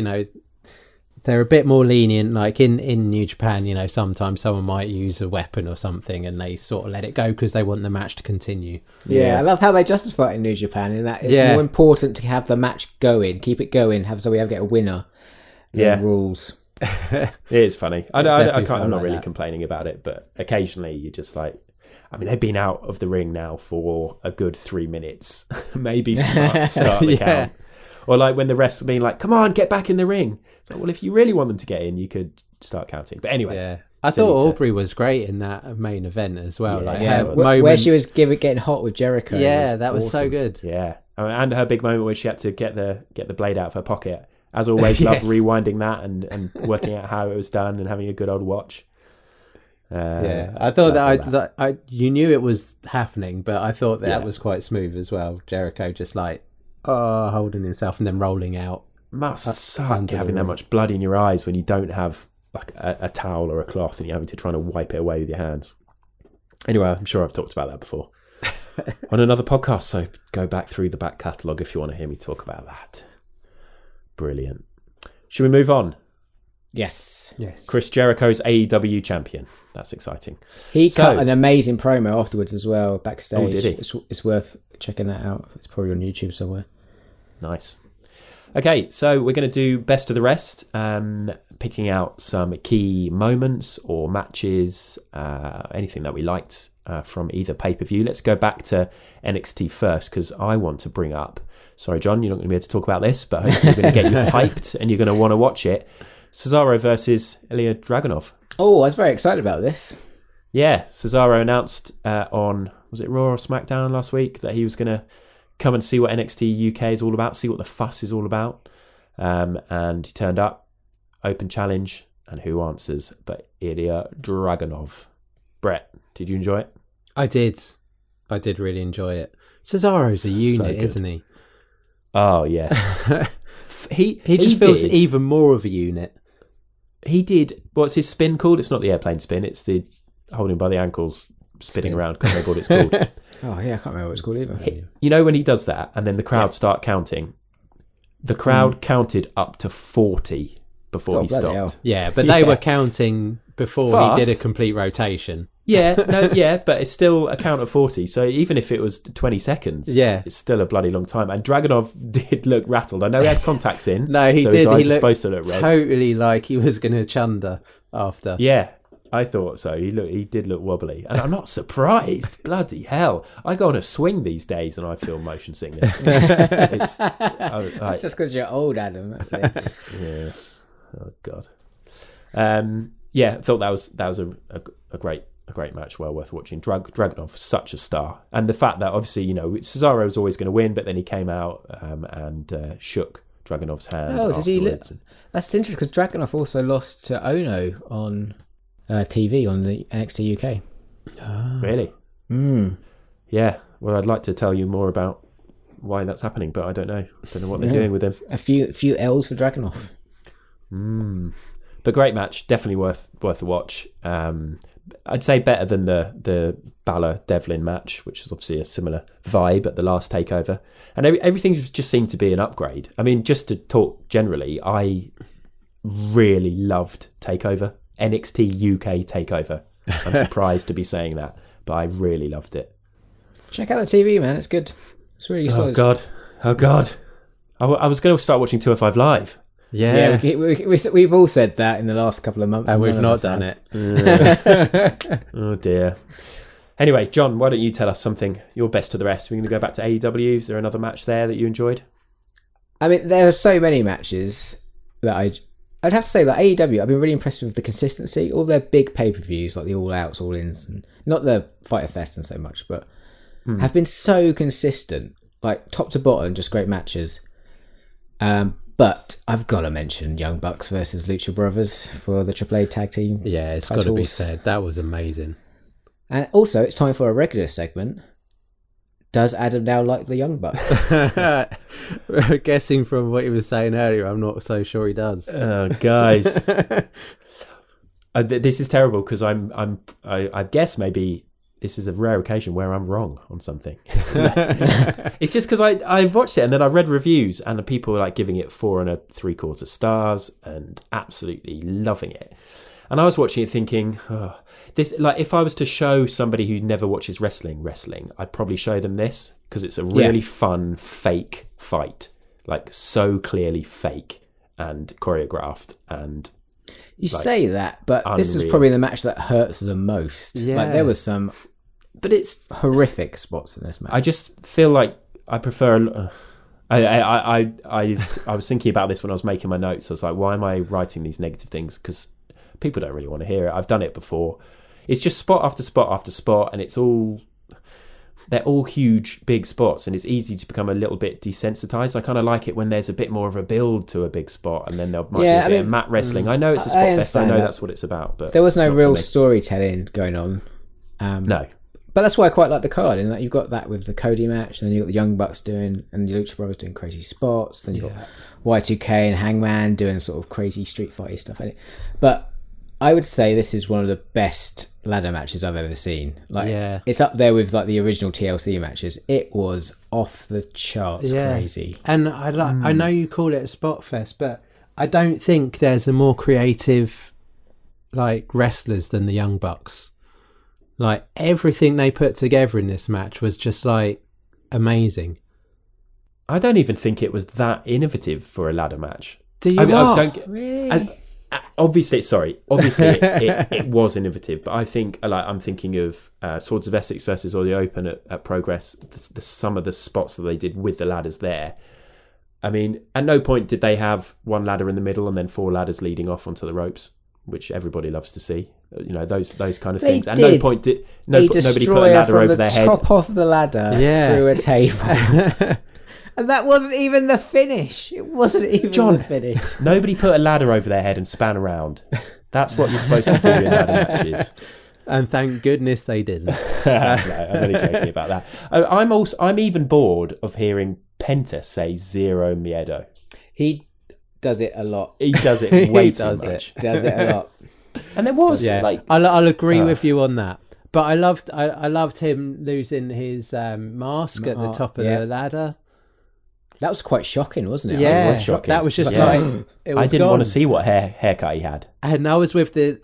they're a bit more lenient. Like in New Japan, sometimes someone might use a weapon or something and they sort of let it go because they want the match to continue. Yeah, I love how they justify it in New Japan, and that it's more important to have the match going, keep it going, so we get a winner. Rules. It is funny. I'm not really complaining about it, but occasionally you just like, I mean, they've been out of the ring now for a good 3 minutes. Maybe start the count. Or like when the refs are being like, come on, get back in the ring. So, well, if you really want them to get in, you could start counting. But anyway. I thought Aubrey was great in that main event as well. Where she was getting hot with Jericho. Yeah, that was awesome. So good. Yeah. And her big moment where she had to get the blade out of her pocket. As always, love rewinding that and working out how it was done and having a good old watch. I thought that you knew it was happening, but I thought that was quite smooth as well. Jericho just like holding himself and then rolling out. Must suck having that much blood in your eyes when you don't have like a towel or a cloth and you're having to try to wipe it away with your hands. Anyway, I'm sure I've talked about that before on another podcast, so go back through the back catalogue if you want to hear me talk about that. Brilliant. Should we move on? Yes. Chris Jericho's AEW champion. That's exciting. He cut an amazing promo afterwards as well, backstage. Oh, did he? It's worth checking that out. It's probably on YouTube somewhere. Nice. Okay, so we're going to do best of the rest, picking out some key moments or matches, anything that we liked from either pay-per-view. Let's go back to NXT first, because I want to bring up, sorry John, you're not going to be able to talk about this, but I hope we're going to get you hyped and you're going to want to watch it. Cesaro versus Ilya Dragunov. Oh, I was very excited about this. Yeah, Cesaro announced on, was it Raw or SmackDown last week, that he was going to come and see what NXT UK is all about, see what the fuss is all about. And he turned up, open challenge, and who answers but Ilya Dragunov. Brett, did you enjoy it? I did really enjoy it. Cesaro's a unit, isn't he? Oh, yes. he just feels even more of a unit. He did. What's his spin called? It's not the airplane spin. It's the holding by the ankles, spinning around. Can't remember what it's called. Oh yeah, I can't remember what it's called either. When he does that, and then the crowd start counting. The crowd counted up to 40 before he stopped. Hell. Yeah, but they were counting before he did a complete rotation. But it's still a count of 40. So even if it was 20 seconds, it's still a bloody long time. And Dragunov did look rattled. I know he had contacts in. No, he so did. His eyes he looked supposed to look red. Totally like he was going to chunder after. Yeah, I thought so. He did look wobbly, and I'm not surprised. Bloody hell! I go on a swing these days, and I feel motion sickness. It's just because you're old, Adam. That's it. Yeah. Oh God. I thought that was a great match, well worth watching. Dragunov, such a star, and the fact that obviously Cesaro was always going to win, but then he came out and shook Dragunov's hand. Oh, did he? That's interesting because Dragunov also lost to Ono on TV on the NXT UK. Oh. Really? Yeah. Well, I'd like to tell you more about why that's happening, but I don't know. I don't know what they're doing with him. A few L's for Dragunov. But great match, definitely worth a watch. I'd say better than the Balor Devlin match, which is obviously a similar vibe at the last takeover. And everything just seemed to be an upgrade. I mean, just to talk generally, I really loved Takeover, NXT UK Takeover. I'm surprised to be saying that, but I really loved it. Check out the TV, man. It's good. It's really solid. Oh God. I was going to start watching 205 Live. Yeah, we've all said that in the last couple of months. And we've not done it. Oh dear. Anyway, John, why don't you tell us something? Your best of the rest. We're going to go back to AEW. Is there another match there that you enjoyed? I mean, there are so many matches that I'd have to say that AEW, I've been really impressed with the consistency. All their big pay-per-views, like the All-Outs, All-Ins, and not the Fighter Fest and so much, but have been so consistent. Like, top to bottom, just great matches. But I've got to mention Young Bucks versus Lucha Brothers for the AAA Tag Team. Yeah, it's titles. got to be said. That was amazing. And also, it's time for a regular segment. Does Adam now like the Young Bucks? Guessing from what he was saying earlier, I'm not so sure he does. Guys, this is terrible because I guess maybe this is a rare occasion where I'm wrong on something. It's just because I watched it and then I read reviews and the people were like giving it 4 3/4 stars and absolutely loving it. And I was watching it thinking, this, like, if I was to show somebody who never watches wrestling, I'd probably show them this because it's a really fun, fake fight. Like, so clearly fake and choreographed and... You say that, but this is probably the match that hurts the most. Yeah. Like, there was some but it's horrific spots in this match. I just feel like I prefer... I was thinking about this when I was making my notes. I was like, why am I writing these negative things? Because people don't really want to hear it. I've done it before. It's just spot after spot after spot, and they're all huge, big spots, and it's easy to become a little bit desensitized. I kind of like it when there's a bit more of a build to a big spot, and then there might be a bit of mat wrestling. I know it's a spot fest. I know that's what it's about, but there was no real storytelling going on. No. But that's why I quite like the card, in that you've got that with the Cody match, and then you've got the Young Bucks doing, and the Lucha Brothers doing crazy spots, then you've got Y2K and Hangman doing sort of crazy street fighty stuff. But I would say this is one of the best ladder matches I've ever seen. Like, it's up there with like the original TLC matches. It was off the charts crazy. And I know you call it a spot fest, but I don't think there's a more creative like wrestlers than the Young Bucks. Like, everything they put together in this match was just like amazing. I don't even think it was that innovative for a ladder match. Do you Really? Obviously, it was innovative, but I think I'm thinking of Swords of Essex versus Audio Open at Progress. Some of the spots that they did with the ladders there. I mean, at no point did they have one ladder in the middle and then 4 ladders leading off onto the ropes, which everybody loves to see. You know, those kind of things. And no point did nobody put a ladder over their head. Top off the ladder through a table. And that wasn't even the finish. It wasn't even the finish. Nobody put a ladder over their head and span around. That's what you're supposed to do in ladder matches. And thank goodness they didn't. No, I'm only joking about that. I'm even bored of hearing Penta say Zero Miedo. He does it a lot. He does it way too much. Does it a lot. And there was like... I'll agree with you on that. But I loved him losing his mask at the top of the ladder. That was quite shocking, wasn't it? Yeah, it was shocking. That was just like it was I didn't want to see what haircut he had. And I was with the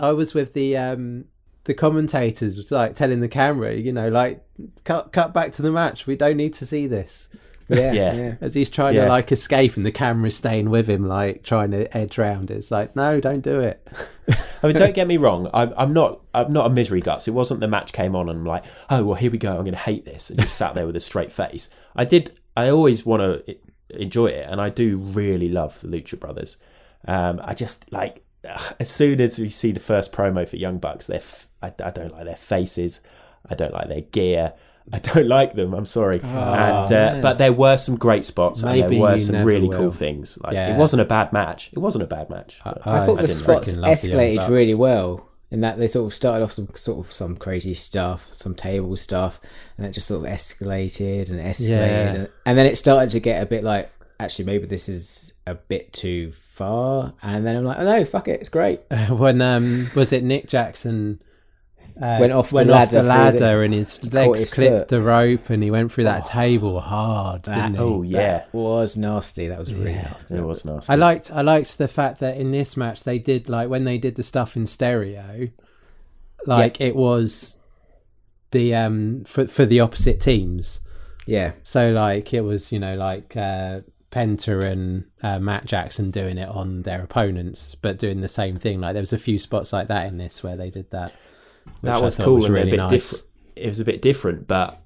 commentators, like telling the camera, you know, like cut back to the match. We don't need to see this. Yeah. As he's trying to like escape, and the camera's staying with him, like trying to edge round. It's like, no, don't do it. I mean, don't get me wrong. I'm not a misery guts. It wasn't the match came on and I'm like, oh well, here we go. I'm going to hate this, and just sat there with a straight face. I always want to enjoy it, and I do really love the Lucha Brothers. I just like, as soon as we see the first promo for Young Bucks, I don't like their faces, I don't like their gear, I don't like them. I'm sorry, but there were some great spots, and there were some really cool things. Like, it wasn't a bad match. I thought the spots escalated really well. In that they sort of started off some crazy stuff, some table stuff, and it just sort of escalated, and then it started to get a bit like, actually maybe this is a bit too far, and then I'm like, oh no, fuck it, it's great. When was it Nick Jackson Went off the went ladder off the through ladder and his caught legs his clipped foot. the rope and he went through that table hard, didn't he? Oh yeah, That was nasty. That was really nasty. it was nasty. I liked the fact that in this match they did like when they did the stuff in stereo, like it was the for the opposite teams. Yeah. So like it was like Penta and Matt Jackson doing it on their opponents, but doing the same thing. Like there was a few spots like that in this where they did that. That was I thought cool was and really a bit nice. different. It was a bit different, but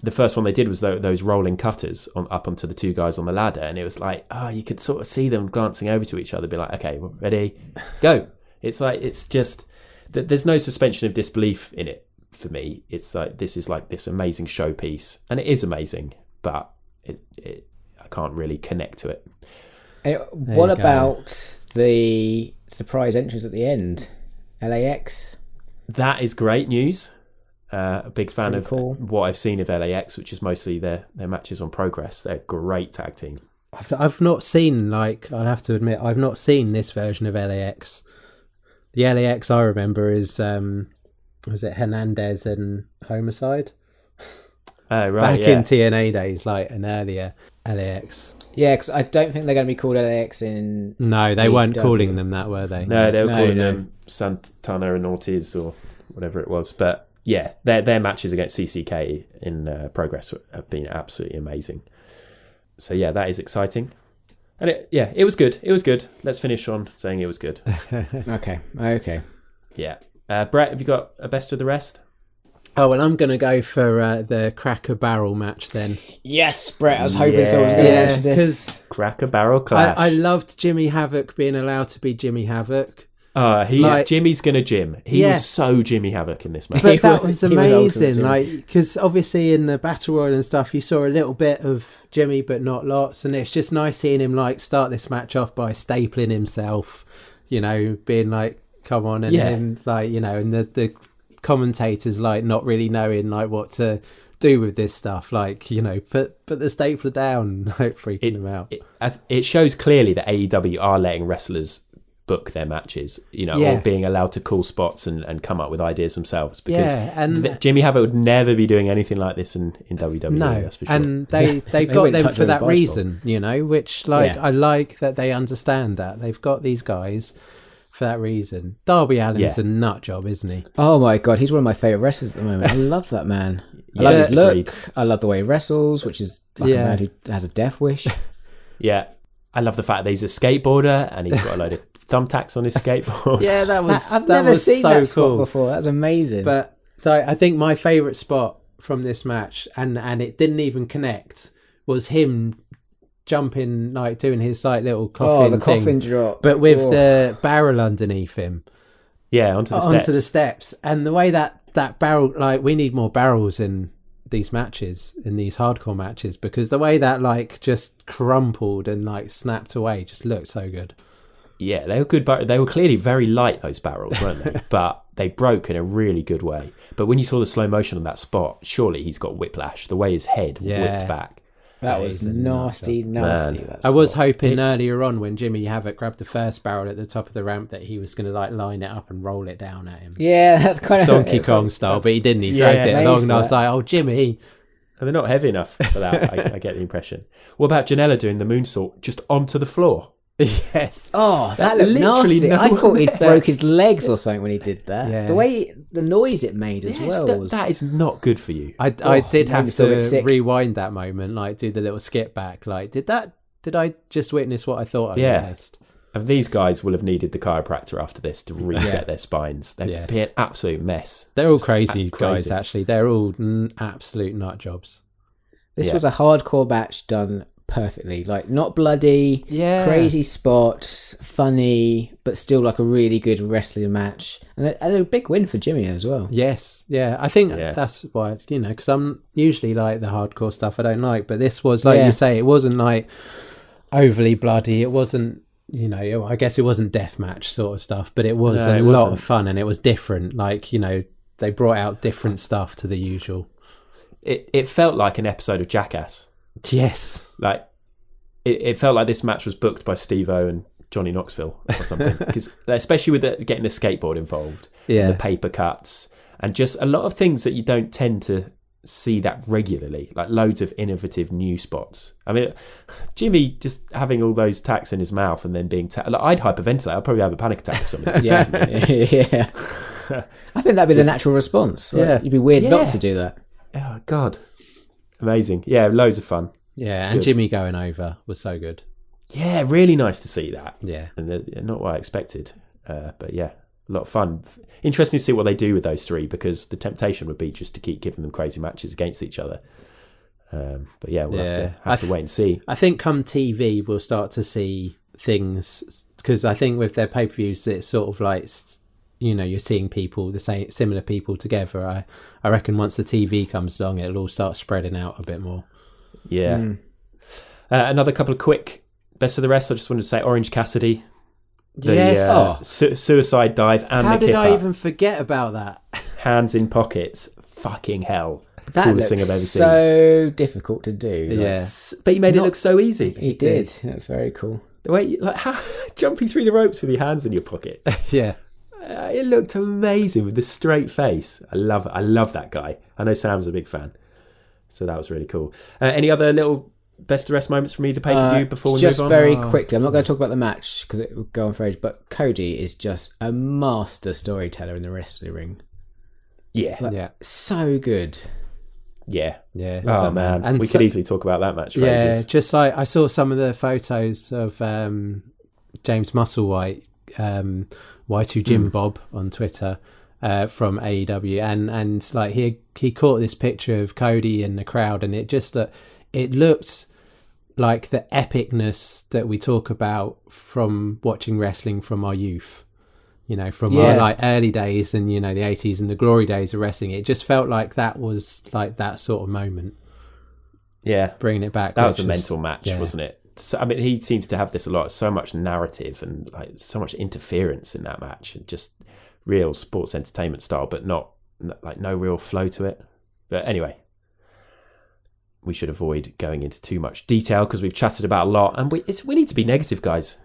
the first one they did was those rolling cutters up onto the two guys on the ladder, and it was like, you could sort of see them glancing over to each other, be like, okay, ready, go. It's like, it's just, there's no suspension of disbelief in it for me. It's like, this is like this amazing showpiece, and it is amazing, but I can't really connect to it. What about the surprise entrance at the end? LAX? That is great news. A big fan Pretty of cool. what I've seen of LAX, which is mostly their matches on Progress. They're a great tag team. I've not seen, like, I'll have to admit, I've not seen this version of LAX. The LAX I remember is, was it Hernandez and Homicide? Oh, right. Back yeah. in TNA days, like an earlier LAX. Yeah, because I don't think they're going to be called LAX in... No, they weren't AEW. calling them that, were they? No, they were calling no. them Santana and Ortiz or whatever it was. But yeah, their matches against CCK in Progress have been absolutely amazing. So yeah, that is exciting. And it was good. It was good. Let's finish on saying it was good. Okay. Yeah. Brett, have you got a best of the rest? Oh, and I'm going to go for the Cracker Barrel match then. Yes, Brett, I was hoping someone was going to mention this. Because Cracker Barrel Clash. I loved Jimmy Havoc being allowed to be Jimmy Havoc. Jimmy's gonna Jim. He was so Jimmy Havoc in this match. But that was- was he was ultimate amazing, Jimmy. like, because obviously in the Battle Royal and stuff, you saw a little bit of Jimmy, but not lots, and it's just nice seeing him like start this match off by stapling himself, being like, "Come on," and then like, and the commentators like not really knowing like what to do with this stuff, like put the stapler down, like freaking them out. It shows clearly that AEW are letting wrestlers book their matches, or being allowed to call spots and come up with ideas themselves. Because Jimmy Havoc would never be doing anything like this in WWE. No, that's for sure. and they got wouldn't them touch for on the that bicycle. reason, which I like that they understand that they've got these guys for that reason. Darby Allin's a nut job, isn't he? Oh my God, he's one of my favourite wrestlers at the moment. I love that man. I love his look. agreed. I love the way he wrestles, which is like a man who has a death wish. Yeah, I love the fact that he's a skateboarder and he's got a load of thumbtacks on his skateboard. Yeah, that was. I've that never was seen so that cool. spot before. That's amazing. But so I think my favourite spot from this match, and it didn't even connect, was him jumping, like doing his like little coffin the thing, coffin drop. but with the barrel underneath him. Yeah, onto the steps. And the way that barrel, like, we need more barrels in these matches, in these hardcore matches, because the way that like just crumpled and like snapped away just looked so good. Yeah, they were good, but they were clearly very light, those barrels, weren't they? But they broke in a really good way. But when you saw the slow motion on that spot, surely he's got whiplash, the way his head whipped back. That was nasty. Man. I was hoping earlier on when Jimmy Havoc grabbed the first barrel at the top of the ramp that he was going to like line it up and roll it down at him. Yeah, that's kind of Donkey Kong style, but he didn't. He dragged it along and I was like, oh, Jimmy. And they're not heavy enough for that, I get the impression. What about Janela doing the moonsault just onto the floor? Yes. Oh, that looked literally nasty. no I thought one he there. broke his legs or something when he did that. Yeah. The way, the noise it made as well. was... that is not good for you. I did made me have feel a bit to sick. rewind that moment, like do the little skip back. Like, did I just witness what I thought I witnessed? And these guys will have needed the chiropractor after this to reset their spines. They've been an absolute mess. They're all crazy guys, crazy. actually. They're all absolute nut jobs. This was a hardcore match done perfectly. Like, not bloody, crazy spots, funny, but still like a really good wrestling match. And a big win for Jimmy as well. Yes, yeah. I think that's why, because I'm usually like the hardcore stuff I don't like, but this was, like you say, it wasn't like overly bloody. It wasn't, I guess it wasn't deathmatch sort of stuff, but it was a lot of fun and it was different. Like, they brought out different stuff to the usual. It felt like an episode of Jackass. Yes. Like, it felt like this match was booked by Steve-O and Johnny Knoxville or something. Because especially with getting the skateboard involved, and the paper cuts, and just a lot of things that you don't tend to see that regularly, like loads of innovative new spots. I mean, Jimmy just having all those tacks in his mouth and then being like, I'd hyperventilate. I'd probably have a panic attack or something. Yeah. I think that'd be the natural response. Like, you'd be weird not to do that. Oh God, amazing. Yeah, loads of fun. Yeah, and Jimmy going over was so good. Yeah, really nice to see that. Yeah, and not what I expected, but yeah, a lot of fun. Interesting to see what they do with those three, because the temptation would be just to keep giving them crazy matches against each other. But yeah, we'll have to wait and see. I think come TV we'll start to see things, because I think with their pay-per-views it's sort of like, you know, you're seeing people, the same similar people together. I reckon once the TV comes along it'll all start spreading out a bit more. Yeah. Another couple of quick best of the rest. I just wanted to say Orange Cassidy, the suicide dive, and how the did kip I up. even forget about that? Hands in pockets. Fucking hell. That Coolest thing looks I've ever seen. so difficult to do. But he made it look so easy. He did. That's very cool. The way how jumping through the ropes with your hands in your pockets. Yeah. It looked amazing with the straight face. I love that guy. I know Sam's a big fan, so that was really cool. Any other little best of the rest moments from either pay-per-view before we move on? Just very quickly, I'm not going to talk about the match because it will go on for ages, but Cody is just a master storyteller in the wrestling ring. Yeah. So good. Yeah. Oh man, and we could easily talk about that match for ages. Just like I saw some of the photos of James Musselwhite, Y2 Jim Bob on Twitter, from AEW, and like he caught this picture of Cody in the crowd, and it looked like the epicness that we talk about from watching wrestling from our youth. You know, from our like early days and, you know, the 80s and the glory days of wrestling. It just felt like that was like that sort of moment. Yeah. Bringing it back. That was a mental match, wasn't it? So, I mean, he seems to have this a lot. So much narrative and like so much interference in that match, and just real sports entertainment style, but not like no real flow to it. But anyway, we should avoid going into too much detail because we've chatted about a lot, and we need to be negative, guys.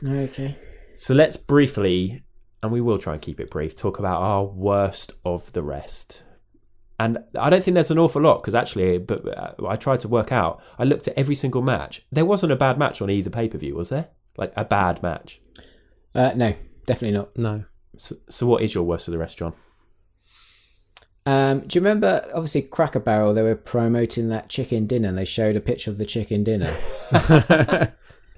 Okay. So let's briefly, and we will try and keep it brief, talk about our worst of the rest. And I don't think there's an awful lot, because actually, but I tried to work out, I looked at every single match. There wasn't a bad match on either pay-per-view, was there? Like a bad match? No, definitely not. No. So what is your worst of the rest, John? Do you remember, obviously, Cracker Barrel, they were promoting that chicken dinner, and they showed a picture of the chicken dinner.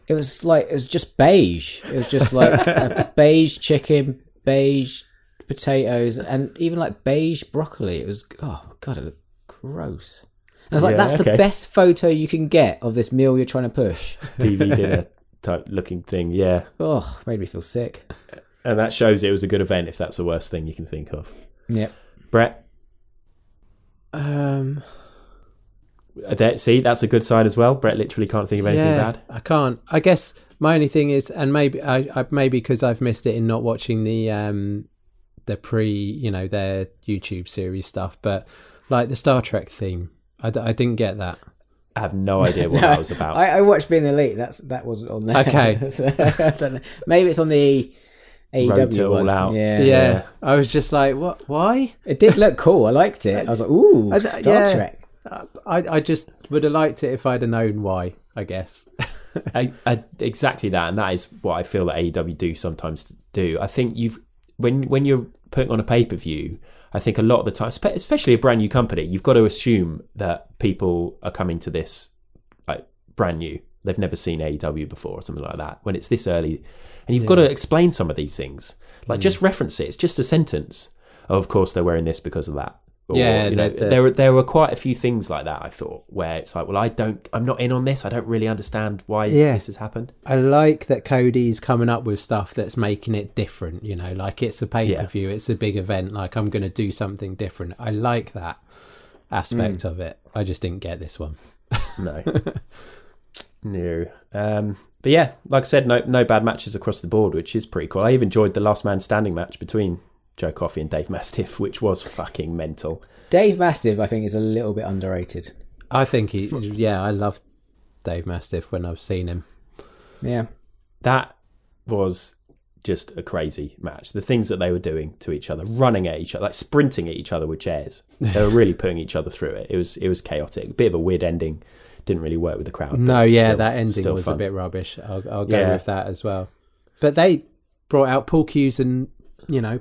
It was just beige. It was just like a beige chicken, beige potatoes, and even like beige broccoli. It was, oh God, it looked gross. And I was like, that's the best photo you can get of this meal you're trying to push. TV dinner type looking thing, yeah. Oh, made me feel sick. And that shows it was a good event if that's the worst thing you can think of. Yep. Brett? See, that's a good sign as well. Brett literally can't think of anything bad. I can't. I guess my only thing is, and maybe I maybe because I've missed it in not watching the pre, you know, their YouTube series stuff, but like the Star Trek theme, I didn't get that. I have no idea what that was about. I watched Being Elite. That wasn't on there. Okay. So, I don't know. Maybe it's on the AEW one. All out. Yeah. I was just like, what? Why? It did look cool. I liked it. I was like, ooh, Star Trek. I just would have liked it if I'd have known why, I guess. Exactly that, and that is what I feel that AEW do sometimes do. I think when you're putting on a pay-per-view, I think a lot of the time, especially a brand new company, you've got to assume that people are coming to this like brand new. They've never seen AEW before or something like that. When it's this early, and you've got to explain some of these things, like just reference it. It's just a sentence. Oh, of course they're wearing this because of that. Or, there were quite a few things like that, I thought, where it's like, well, I'm not in on this. I don't really understand why this has happened. I like that Cody's coming up with stuff that's making it different, you know, like it's a pay-per-view, it's a big event, like I'm going to do something different. I like that aspect of it. I just didn't get this one. No. No. But yeah, like I said, no bad matches across the board, which is pretty cool. I even enjoyed the last man standing match between Joe Coffey and Dave Mastiff, which was fucking mental. Dave Mastiff, I think, is a little bit underrated. I think I love Dave Mastiff when I've seen him. Yeah. That was just a crazy match. The things that they were doing to each other, running at each other, like sprinting at each other with chairs. They were really putting each other through it. It was chaotic. A bit of a weird ending. Didn't really work with the crowd. No, yeah, that ending was fun. a bit rubbish. I'll go with that as well. But they brought out pool cues and,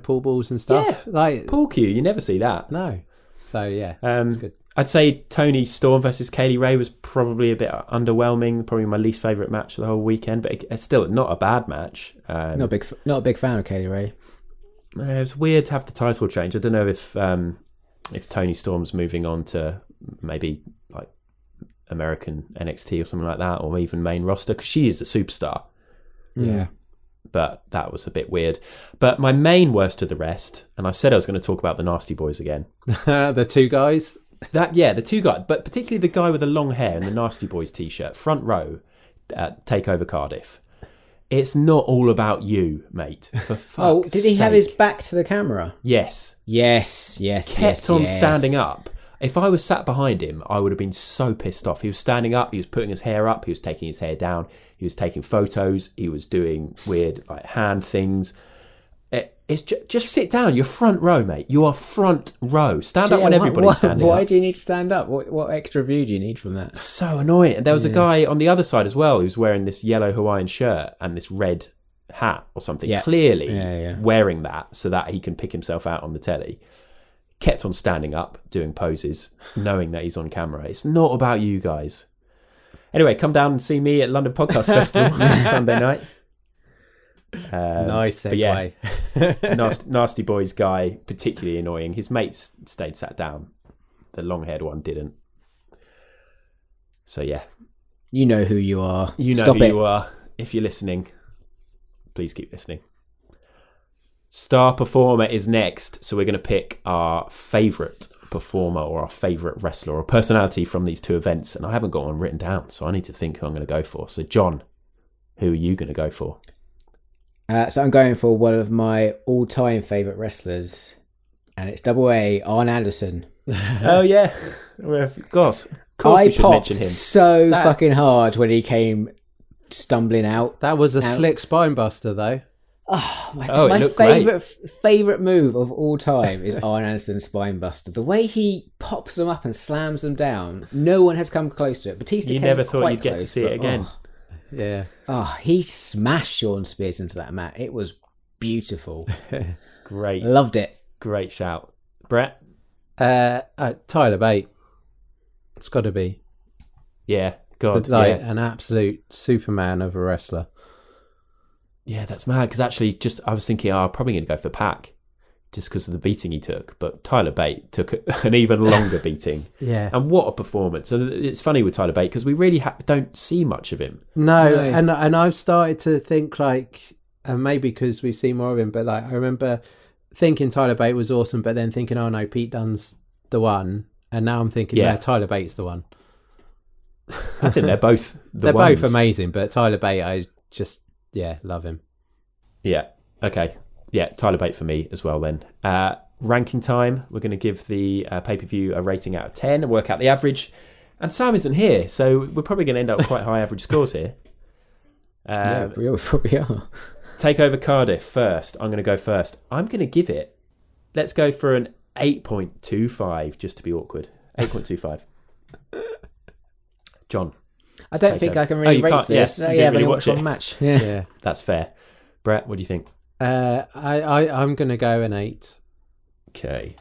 pool balls and stuff. Yeah, like pool cue. You never see that. No. So, yeah, it's good. I'd say Tony Storm versus Kaylee Ray was probably a bit underwhelming. Probably my least favourite match of the whole weekend, but it's still not a bad match. Not a big fan of Kaylee Ray. It was weird to have the title change. I don't know if Tony Storm's moving on to maybe like American NXT or something like that, or even main roster, because she is a superstar. Yeah. But that was a bit weird. But my main worst of the rest, and I said I was going to talk about the Nasty Boys again. The two guys. The two guys, but particularly the guy with the long hair and the Nasty Boys t-shirt, front row at Takeover Cardiff. It's not all about you, mate. For fuck's did he sake. have his back to the camera? Yes. Kept on standing up. If I was sat behind him, I would have been so pissed off. He was standing up, he was putting his hair up, he was taking his hair down, he was taking photos, he was doing weird hand things. It's just sit down. You're front row, mate. You are front row. Stand up when everybody's standing up. Why do you need to stand up? What extra view do you need from that? So annoying. And there was a guy on the other side as well who's wearing this yellow Hawaiian shirt and this red hat or something. Yeah. Clearly wearing that so that he can pick himself out on the telly. Kept on standing up, doing poses, knowing that he's on camera. It's not about you guys. Anyway, come down and see me at London Podcast Festival Sunday night. Nice segue. But yeah, Nasty Boys guy, particularly annoying. His mates stayed sat down. The long-haired one didn't. So yeah. You know who you are. You know who you are. If you're listening, please keep listening. Star Performer is next. So we're going to pick our favourite performer or our favourite wrestler or personality from these two events. And I haven't got one written down, so I need to think who I'm going to go for. So John, who are you going to go for? So I'm going for one of my all-time favourite wrestlers, and it's Double A, Arn Anderson. Oh yeah, of course I we should popped mention him. so fucking hard when he came stumbling out. That was a slick spine buster, though. My favourite move of all time is Arn Anderson's spine buster. The way he pops them up and slams them down, no one has come close to it. Batista You came never thought quite you'd get to see it again. Yeah. He smashed Sean Spears into that mat. It was beautiful. Great. Loved it. Great shout. Brett? Tyler Bate. It's got to be. Yeah. God. An absolute Superman of a wrestler. Yeah, that's mad. Because actually, I was thinking, I'm probably going to go for Pac. Just because of the beating he took. But Tyler Bate took an even longer beating. Yeah. And what a performance. So it's funny with Tyler Bate because we really don't see much of him. No. And I've started to think maybe because we've seen more of him, but I remember thinking Tyler Bate was awesome, but then thinking, oh no, Pete Dunne's the one. And now I'm thinking, Tyler Bate's the one. I think they're both they're both amazing, but Tyler Bate, I just, love him. Yeah. Okay. Yeah, Tyler Bate for me as well then. Ranking time, we're going to give the pay-per-view a rating out of 10 and work out the average. And Sam isn't here, so we're probably going to end up with quite high average scores here. Yeah, we probably are. Takeover Cardiff first. I'm going to go first. I'm going to give it, let's go for an 8.25 just to be awkward. 8.25. John. I don't think I can really rate this. You didn't really watch one it. match. Yeah. That's fair. Brett, what do you think? I'm going to go an 8. Okay.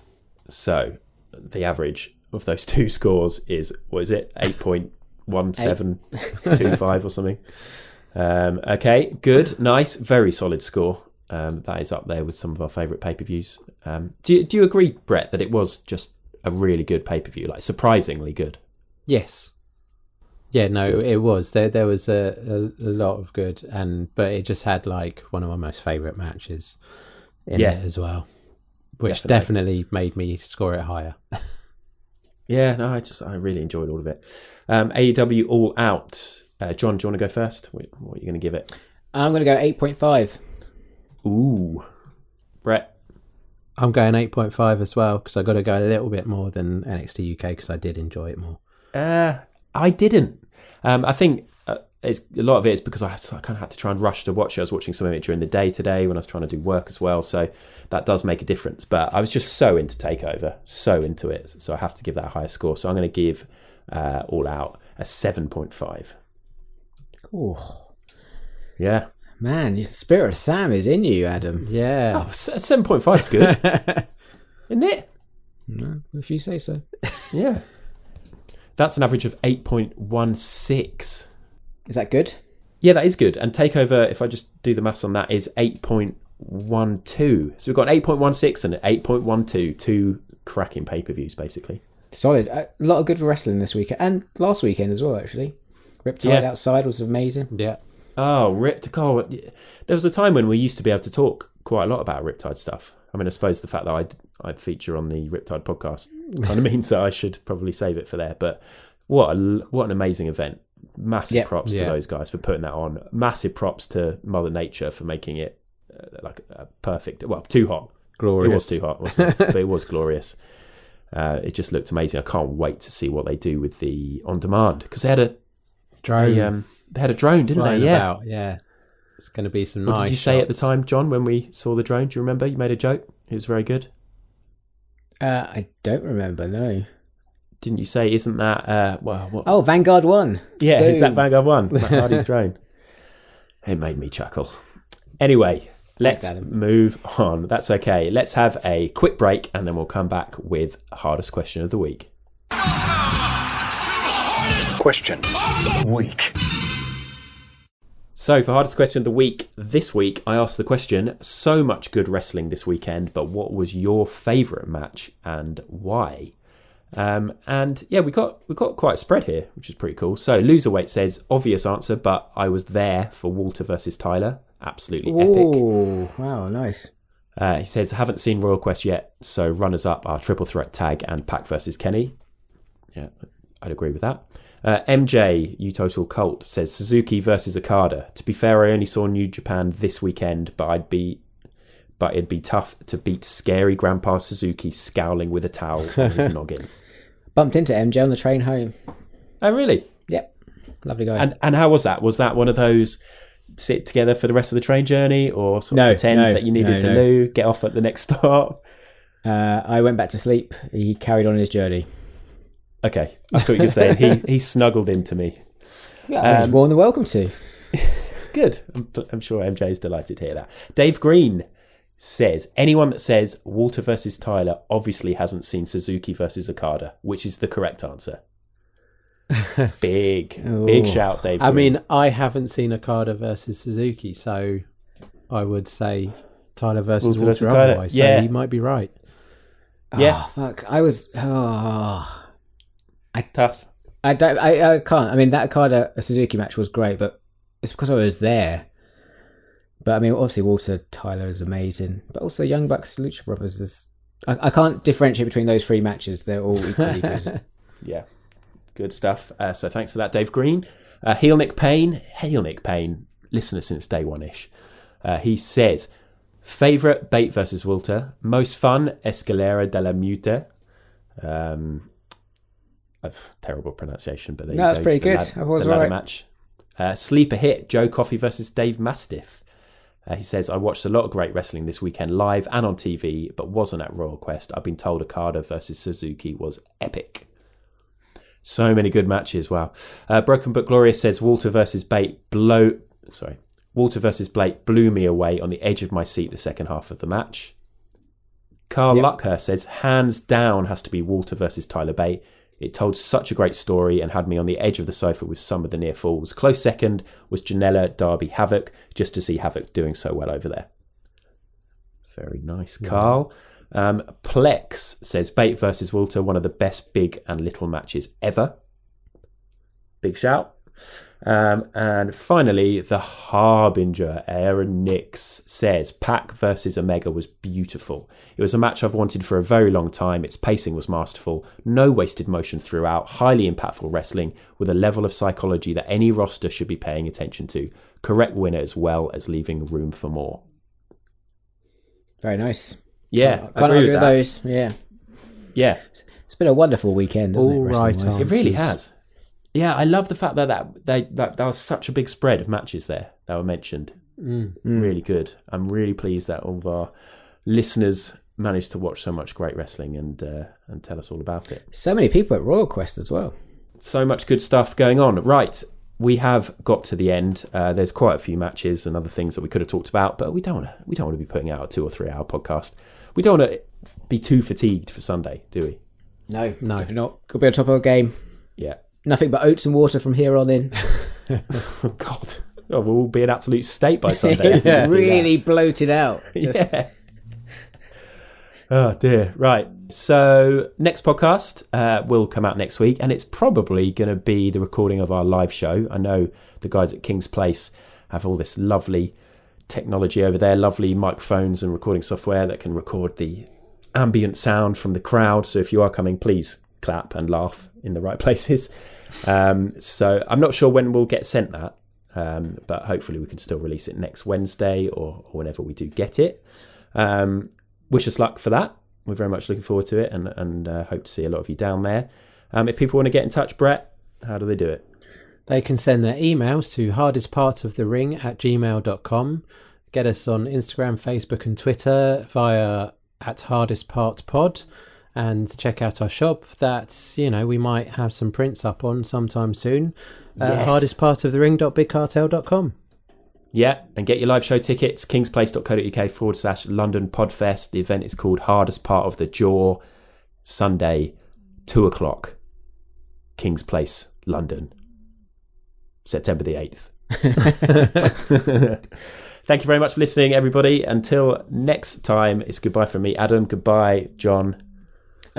So the average of those two scores is, what is it? 8.1725 or something. Okay, good. Nice. Very solid score. That is up there with some of our favourite pay-per-views. Do you agree, Brett, that it was just a really good pay-per-view? Like, surprisingly good? Yes. Yeah, no, good. It was. There was a lot of good, but it just had one of my most favourite matches in it as well, which definitely made me score it higher. Yeah, no, I really enjoyed all of it. AEW All Out. John, do you want to go first? What are you going to give it? I'm going to go 8.5. Ooh. Brett? I'm going 8.5 as well, because I got to go a little bit more than NXT UK, because I did enjoy it more. I didn't. I think a lot of it is because I kind of had to try and rush to watch it. I was watching some of it during the day today when I was trying to do work as well, so that does make a difference. But I was just so into TakeOver, so into it, so I have to give that a higher score. So I'm going to give All Out a 7.5. Oh, yeah, man, the spirit of Sam is in you, Adam. Yeah. 7.5 is good, isn't it? No, if you say so. Yeah, that's an average of 8.16. Is that good? Yeah, that is good. And TakeOver, if I just do the maths on that, is 8.12. So we've got an 8.16 and an 8.12, two cracking pay-per-views, basically. Solid. A lot of good wrestling this weekend and last weekend as well, actually. Riptide Outside was amazing. Yeah. Oh, Riptide. There was a time when we used to be able to talk quite a lot about Riptide stuff. I mean, I suppose the fact that I'd feature on the Riptide podcast kind of means that I should probably save it for there. But what an amazing event. Massive props to those guys for putting that on. Massive props to Mother Nature for making it like a perfect, well, too hot. Glorious. It was too hot, wasn't it? But it was glorious. It just looked amazing. I can't wait to see what they do with the on-demand, because they had a drone. They had a drone, didn't they? Yeah. About. Yeah. It's going to be some nice What did you say shots. at the time, John, when we saw the drone? Do you remember? You made a joke. It was very good. I don't remember, no. Didn't you say, isn't that... what? Oh, Vanguard 1. Yeah, Boom. is that Vanguard 1? Matt Hardy's drone. It made me chuckle. Anyway, let's move on. That's okay. Let's have a quick break and then we'll come back with hardest question of the week. Question of the week. So for hardest question of the week, this week I asked the question, so much good wrestling this weekend, but what was your favourite match and why? And yeah, we got quite a spread here, which is pretty cool. So Loserweight says, obvious answer, but I was there for Walter versus Tyler. Absolutely epic. Oh, wow, nice. He says, haven't seen Royal Quest yet, so runners up are Triple Threat Tag and Pac versus Kenny. Yeah, I'd agree with that. MJ, You Total Cult, says Suzuki versus Okada. To be fair, I only saw New Japan this weekend, but it'd be tough to beat scary Grandpa Suzuki scowling with a towel on his noggin. Bumped into MJ on the train home. Oh, really? Yep. Lovely guy. And how was that? Was that one of those sit together for the rest of the train journey, or sort of pretend that you needed the loo, get off at the next stop? I went back to sleep. He carried on his journey. Okay, I thought you were saying he snuggled into me. Yeah, he's more than welcome to. Good. I'm sure MJ is delighted to hear that. Dave Green says, anyone that says Walter versus Tyler obviously hasn't seen Suzuki versus Okada, which is the correct answer. Big shout, Dave Green. I mean, I haven't seen Okada versus Suzuki, so I would say Tyler versus Walter otherwise. Yeah. So he might be right. Yeah. Oh, fuck. I was... Tough. I can't. I mean, that Okada Suzuki match was great, but it's because I was there. But I mean, obviously Walter Tyler is amazing, but also Young Bucks Lucha Brothers is. I can't differentiate between those three matches. They're all equally good. Yeah, good stuff. So thanks for that, Dave Green. Hail Nick Payne, listener since day one-ish. He says, favourite Bate versus Walter, most fun Escalera de la Mute. Terrible pronunciation, but there you go. That's pretty good. I was ladder right. match. Sleeper hit, Joe Coffey versus Dave Mastiff. He says, I watched a lot of great wrestling this weekend live and on TV, but wasn't at Royal Quest. I've been told Okada versus Suzuki was epic. So many good matches, wow. Broken But Glorious says, Walter versus Blake blew me away on the edge of my seat the second half of the match. Carl Luckhurst says, hands down has to be Walter versus Tyler Bate. It told such a great story and had me on the edge of the sofa with some of the near falls. Close second was Janela, Darby, Havoc, just to see Havoc doing so well over there. Very nice, Carl. Plex says, Bate versus Walter, one of the best big and little matches ever. Big shout. And finally, the Harbinger, Aaron Nix, says, Pac versus Omega was beautiful. It was a match I've wanted for a very long time. Its pacing was masterful. No wasted motion throughout. Highly impactful wrestling with a level of psychology that any roster should be paying attention to. Correct winner as well as leaving room for more. Very nice. Yeah, Can't argue with those. Yeah. Yeah. It's been a wonderful weekend, hasn't it? All right, wrestling-wise? It really has. Yeah, I love the fact that that was such a big spread of matches there that were mentioned. Really good. I'm really pleased that all of our listeners managed to watch so much great wrestling and tell us all about it. So many people at Royal Quest as well. So much good stuff going on. Right, we have got to the end. There's quite a few matches and other things that we could have talked about, but we don't want to be putting out a 2 or 3 hour podcast. We don't want to be too fatigued for Sunday, do we? No, definitely not. Could be on top of a game. Yeah. Nothing but oats and water from here on in. Oh, God. Oh, we'll all be in absolute state by Sunday. Yeah. Really bloated out. Yeah. Oh, dear. Right. So next podcast will come out next week, and it's probably going to be the recording of our live show. I know the guys at King's Place have all this lovely technology over there, lovely microphones and recording software that can record the ambient sound from the crowd. So if you are coming, please clap and laugh in the right places. So I'm not sure when we'll get sent that, but hopefully we can still release it next Wednesday or whenever we do get it. Wish us luck for that. We're very much looking forward to it and hope to see a lot of you down there. If people want to get in touch, Brett, how do they do it? They can send their emails to hardestpartofthering@gmail.com. Get us on Instagram, Facebook and Twitter via @hardestpartpod. And check out our shop that, we might have some prints up on sometime soon. Yes. hardestpartofthering.bigcartel.com. Yeah, and get your live show tickets, kingsplace.co.uk/London Podfest. The event is called Hardest Part of the Jaw, Sunday, 2:00, King's Place, London, September the 8th. Thank you very much for listening, everybody. Until next time, it's goodbye from me, Adam. Goodbye, John.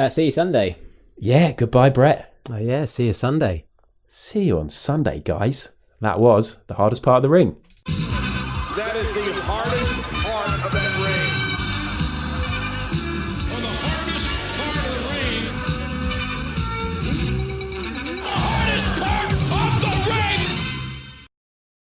See you Sunday. Yeah, goodbye, Brett. Oh, yeah, see you Sunday. See you on Sunday, guys. That was the Hardest Part of the Ring.